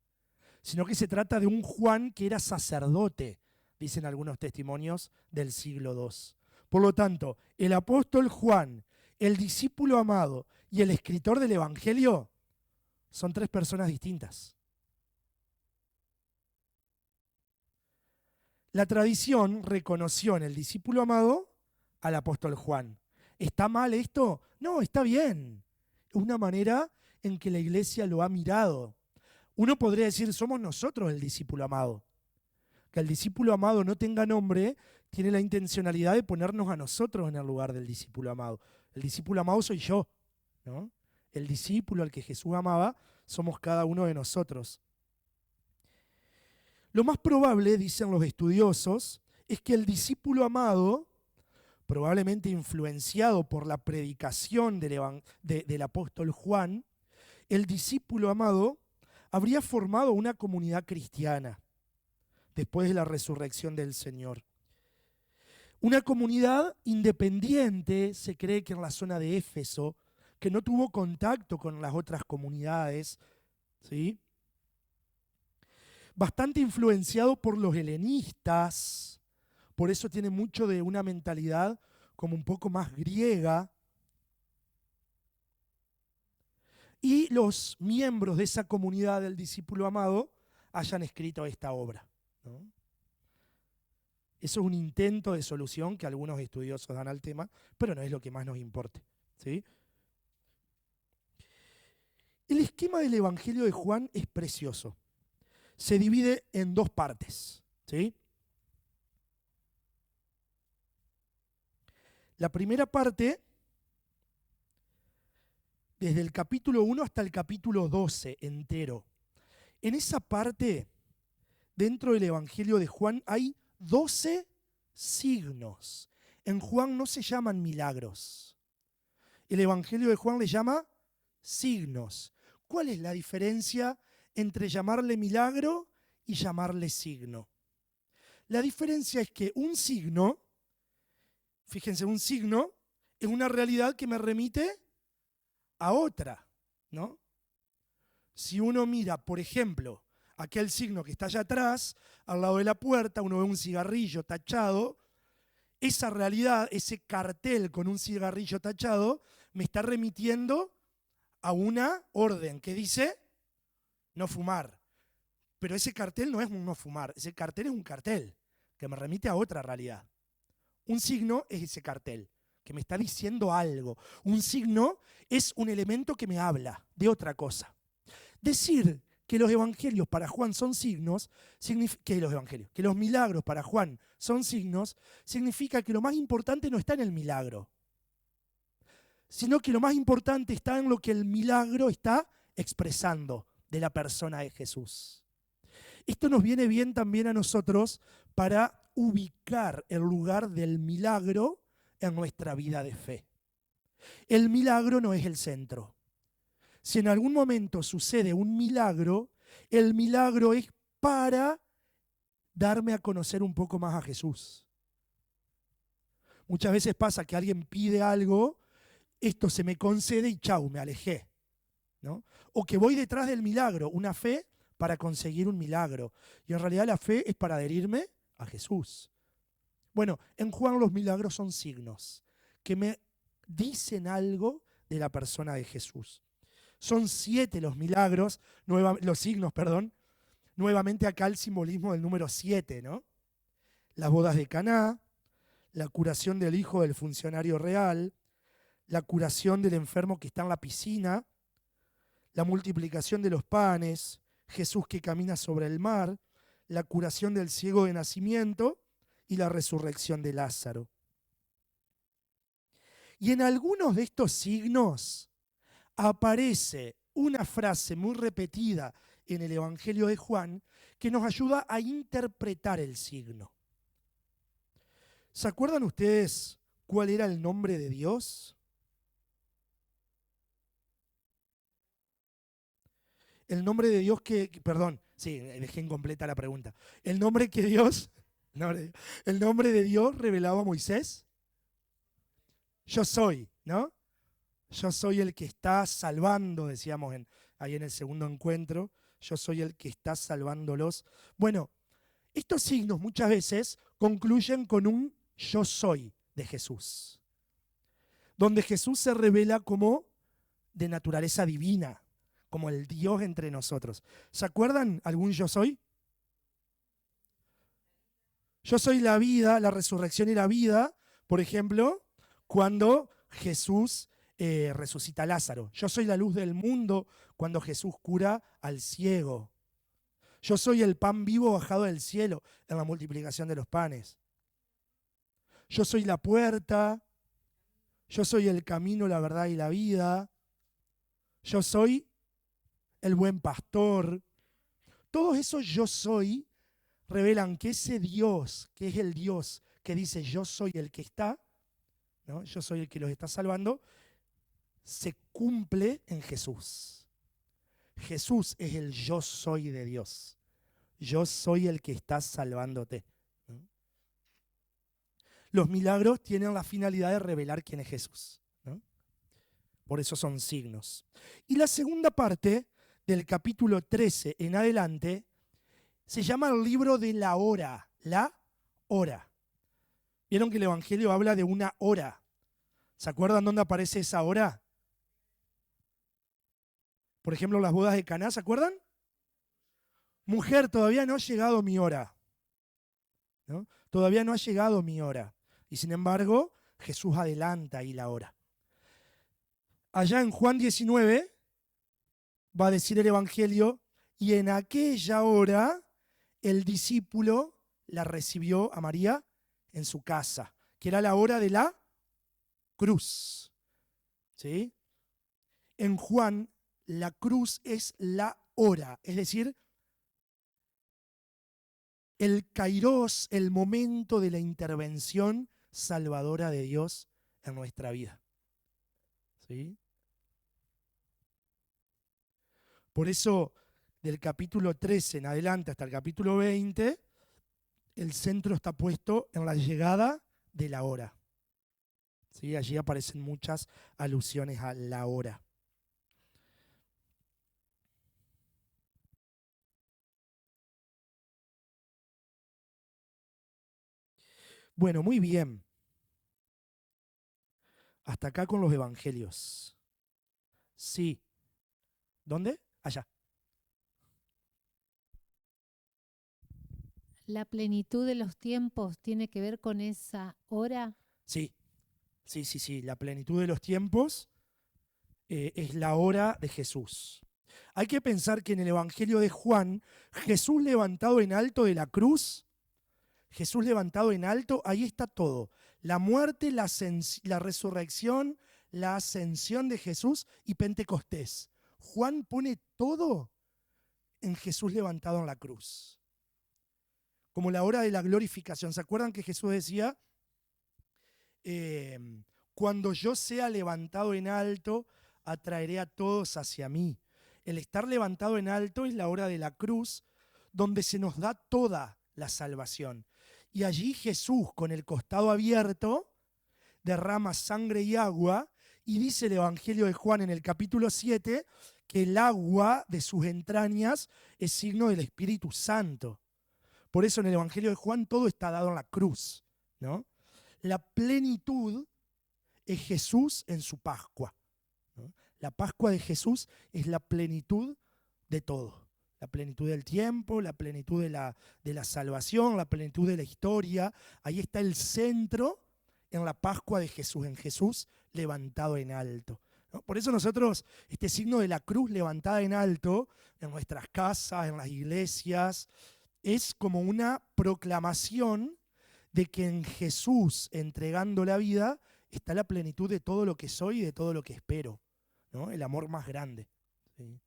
sino que se trata de un Juan que era sacerdote, dicen algunos testimonios del siglo II. Por lo tanto, el apóstol Juan, el discípulo amado y el escritor del Evangelio son tres personas distintas. La tradición reconoció en el discípulo amado al apóstol Juan. ¿Está mal esto? No, está bien. Es una manera en que la iglesia lo ha mirado. Uno podría decir, somos nosotros el discípulo amado. Que el discípulo amado no tenga nombre tiene la intencionalidad de ponernos a nosotros en el lugar del discípulo amado. El discípulo amado soy yo, ¿no? El discípulo al que Jesús amaba somos cada uno de nosotros. Lo más probable, dicen los estudiosos, es que el discípulo amado, probablemente influenciado por la predicación del apóstol Juan, el discípulo amado habría formado una comunidad cristiana después de la resurrección del Señor. Una comunidad independiente, se cree que en la zona de Éfeso, que no tuvo contacto con las otras comunidades ¿sí? Bastante influenciado por los helenistas, por eso tiene mucho de una mentalidad como un poco más griega. Y los miembros de esa comunidad del discípulo amado hayan escrito esta obra, ¿no? Eso es un intento de solución que algunos estudiosos dan al tema, pero no es lo que más nos importe, ¿sí? El esquema del Evangelio de Juan es precioso. Se divide en dos partes, ¿sí? La primera parte, desde el capítulo 1 hasta el capítulo 12 entero. En esa parte, dentro del Evangelio de Juan, hay 12 signos. En Juan no se llaman milagros. El Evangelio de Juan le llama signos. ¿Cuál es la diferencia entre llamarle milagro y llamarle signo? La diferencia es que un signo, fíjense, un signo es una realidad que me remite a otra, ¿no? Si uno mira, por ejemplo, aquel signo que está allá atrás, al lado de la puerta, uno ve un cigarrillo tachado, esa realidad, ese cartel con un cigarrillo tachado, me está remitiendo a una orden que dice no fumar. Pero ese cartel no es un no fumar, ese cartel es un cartel que me remite a otra realidad. Un signo es ese cartel que me está diciendo algo. Un signo es un elemento que me habla de otra cosa. Decir que los evangelios para Juan son signos, que los milagros para Juan son signos, significa que lo más importante no está en el milagro, sino que lo más importante está en lo que el milagro está expresando de la persona de Jesús. Esto nos viene bien también a nosotros para ubicar el lugar del milagro en nuestra vida de fe. El milagro no es el centro. Si en algún momento sucede un milagro, el milagro es para darme a conocer un poco más a Jesús. Muchas veces pasa que alguien pide algo, esto se me concede y chau, me alejé, ¿no? O que voy detrás del milagro, una fe para conseguir un milagro. Y en realidad la fe es para adherirme a Jesús. Bueno, en Juan los milagros son signos que me dicen algo de la persona de Jesús. Son 7 los milagros, los signos, perdón. Nuevamente acá el simbolismo del número 7, ¿no? Las bodas de Caná, la curación del hijo del funcionario real, la curación del enfermo que está en la piscina, la multiplicación de los panes, Jesús que camina sobre el mar, la curación del ciego de nacimiento y la resurrección de Lázaro. Y en algunos de estos signos aparece una frase muy repetida en el Evangelio de Juan que nos ayuda a interpretar el signo. ¿Se acuerdan ustedes cuál era el nombre de Dios? El nombre de Dios dejé incompleta la pregunta. El nombre que Dios, el nombre de Dios revelado a Moisés. Yo soy, ¿no? Yo soy el que está salvando, decíamos ahí en el segundo encuentro. Yo soy el que está salvándolos. Bueno, estos signos muchas veces concluyen con un yo soy de Jesús, donde Jesús se revela como de naturaleza divina, como el Dios entre nosotros. ¿Se acuerdan algún yo soy? Yo soy la vida, la resurrección y la vida, por ejemplo, cuando Jesús resucita a Lázaro. Yo soy la luz del mundo cuando Jesús cura al ciego. Yo soy el pan vivo bajado del cielo en la multiplicación de los panes. Yo soy la puerta. Yo soy el camino, la verdad y la vida. Yo soy el buen pastor. Todos esos yo soy revelan que ese Dios, que es el Dios que dice yo soy el que está, ¿no? Yo soy el que los está salvando, se cumple en Jesús. Jesús es el yo soy de Dios. Yo soy el que está salvándote, ¿no? Los milagros tienen la finalidad de revelar quién es Jesús, ¿no? Por eso son signos. Y la segunda parte del capítulo 13 en adelante, se llama el libro de la hora. La hora. ¿Vieron que el Evangelio habla de una hora? ¿Se acuerdan dónde aparece esa hora? Por ejemplo, las bodas de Caná, ¿se acuerdan? Mujer, todavía no ha llegado mi hora. ¿No? Todavía no ha llegado mi hora. Y sin embargo, Jesús adelanta ahí la hora. Allá en Juan 19 va a decir el Evangelio, y en aquella hora el discípulo la recibió a María en su casa, que era la hora de la cruz. ¿Sí? En Juan, la cruz es la hora, es decir, el kairos, el momento de la intervención salvadora de Dios en nuestra vida. ¿Sí? Por eso, del capítulo 13 en adelante hasta el capítulo 20, el centro está puesto en la llegada de la hora. ¿Sí? Allí aparecen muchas alusiones a la hora. Bueno, muy bien. Hasta acá con los evangelios. Sí. ¿Dónde? Allá. ¿La plenitud de los tiempos tiene que ver con esa hora? Sí. Sí. La plenitud de los tiempos es la hora de Jesús. Hay que pensar que en el Evangelio de Juan, Jesús levantado en alto de la cruz, Jesús levantado en alto, ahí está todo. La muerte, la resurrección, la ascensión de Jesús y Pentecostés. Juan pone todo en Jesús levantado en la cruz. Como la hora de la glorificación. ¿Se acuerdan que Jesús decía, cuando yo sea levantado en alto, atraeré a todos hacia mí? El estar levantado en alto es la hora de la cruz, donde se nos da toda la salvación. Y allí Jesús, con el costado abierto, derrama sangre y agua, y dice el Evangelio de Juan en el capítulo 7, que el agua de sus entrañas es signo del Espíritu Santo. Por eso en el Evangelio de Juan todo está dado en la cruz, ¿no? La plenitud es Jesús en su Pascua, ¿no? La Pascua de Jesús es la plenitud de todo. La plenitud del tiempo, la plenitud de la salvación, la plenitud de la historia. Ahí está el centro en la Pascua de Jesús, en Jesús levantado en alto, ¿no? Por eso nosotros, este signo de la cruz levantada en alto, en nuestras casas, en las iglesias, es como una proclamación de que en Jesús, entregando la vida, está la plenitud de todo lo que soy y de todo lo que espero, ¿no? El amor más grande. ¿Sí?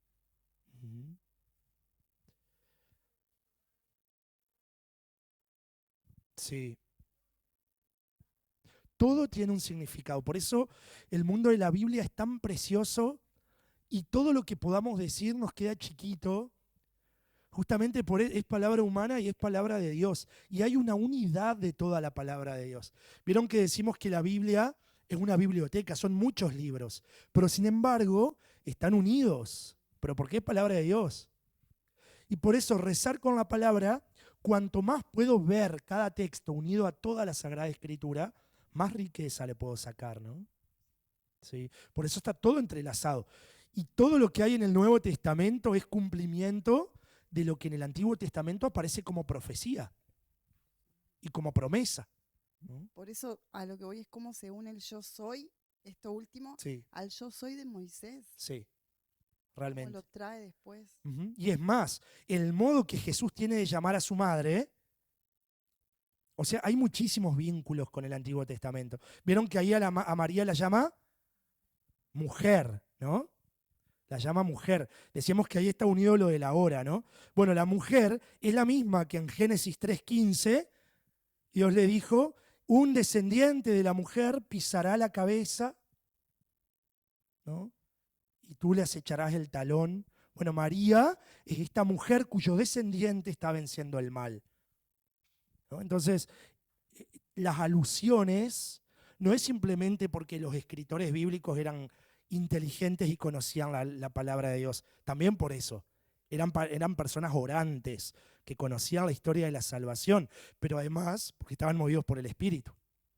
Sí. Todo tiene un significado. Por eso el mundo de la Biblia es tan precioso y todo lo que podamos decir nos queda chiquito. Justamente es palabra humana y es palabra de Dios. Y hay una unidad de toda la palabra de Dios. Vieron que decimos que la Biblia es una biblioteca, son muchos libros, pero sin embargo están unidos. ¿Pero por qué es palabra de Dios? Y por eso rezar con la palabra, cuanto más puedo ver cada texto unido a toda la Sagrada Escritura, más riqueza le puedo sacar, ¿no? ¿Sí? Por eso está todo entrelazado. Y todo lo que hay en el Nuevo Testamento es cumplimiento de lo que en el Antiguo Testamento aparece como profecía y como promesa, ¿no? Por eso a lo que voy es cómo se une el yo soy, esto último, Sí. al yo soy de Moisés. Sí, Cómo realmente. lo trae después. Y es más, el modo que Jesús tiene de llamar a su madre, o sea, hay muchísimos vínculos con el Antiguo Testamento. Vieron que ahí a María la llama mujer, ¿no? La llama mujer. Decíamos que ahí está unido lo de la hora, ¿no? Bueno, la mujer es la misma que en Génesis 3:15 Dios le dijo, un descendiente de la mujer pisará la cabeza, ¿no? Y tú le acecharás el talón. Bueno, María es esta mujer cuyo descendiente está venciendo el mal, ¿no? Entonces, las alusiones no es simplemente porque los escritores bíblicos eran inteligentes y conocían la palabra de Dios. También por eso. Eran personas orantes, que conocían la historia de la salvación, pero además porque estaban movidos por el Espíritu.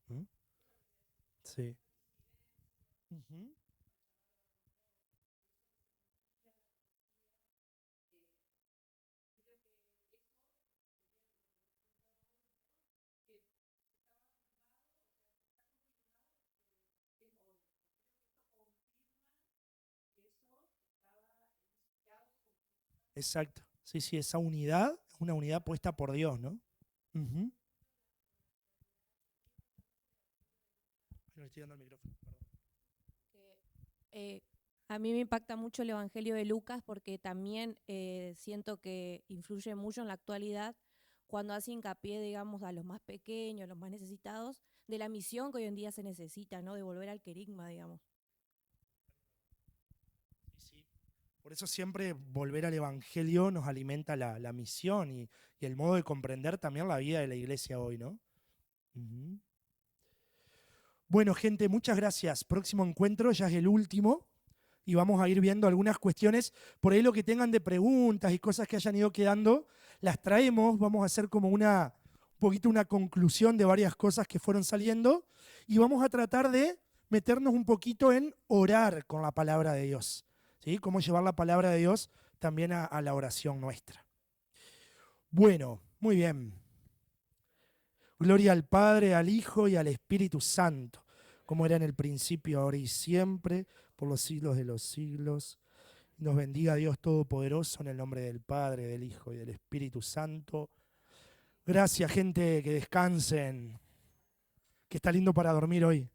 ¿Mm? Sí. Ujú. Exacto. Sí, sí, esa unidad es una unidad puesta por Dios, ¿no? Ujú. No le estoy dando el micrófono, perdón. A mí me impacta mucho el Evangelio de Lucas porque también siento que influye mucho en la actualidad cuando hace hincapié, digamos, a los más pequeños, los más necesitados, de la misión que hoy en día se necesita, ¿no? De volver al querigma, digamos. Sí. Por eso siempre volver al Evangelio nos alimenta la misión y el modo de comprender también la vida de la iglesia hoy, ¿no? Ujú. Bueno, gente, muchas gracias. Próximo encuentro, ya es el último, y vamos a ir viendo algunas cuestiones. Por ahí lo que tengan de preguntas y cosas que hayan ido quedando, las traemos. Vamos a hacer como un poquito una conclusión de varias cosas que fueron saliendo, y vamos a tratar de meternos un poquito en orar con la palabra de Dios. ¿Sí? Cómo llevar la palabra de Dios también a la oración nuestra. Bueno, muy bien. Gloria al Padre, al Hijo y al Espíritu Santo, como era en el principio, ahora y siempre, por los siglos de los siglos. Nos bendiga Dios Todopoderoso en el nombre del Padre, del Hijo y del Espíritu Santo. Gracias, gente, que descansen, que está lindo para dormir hoy.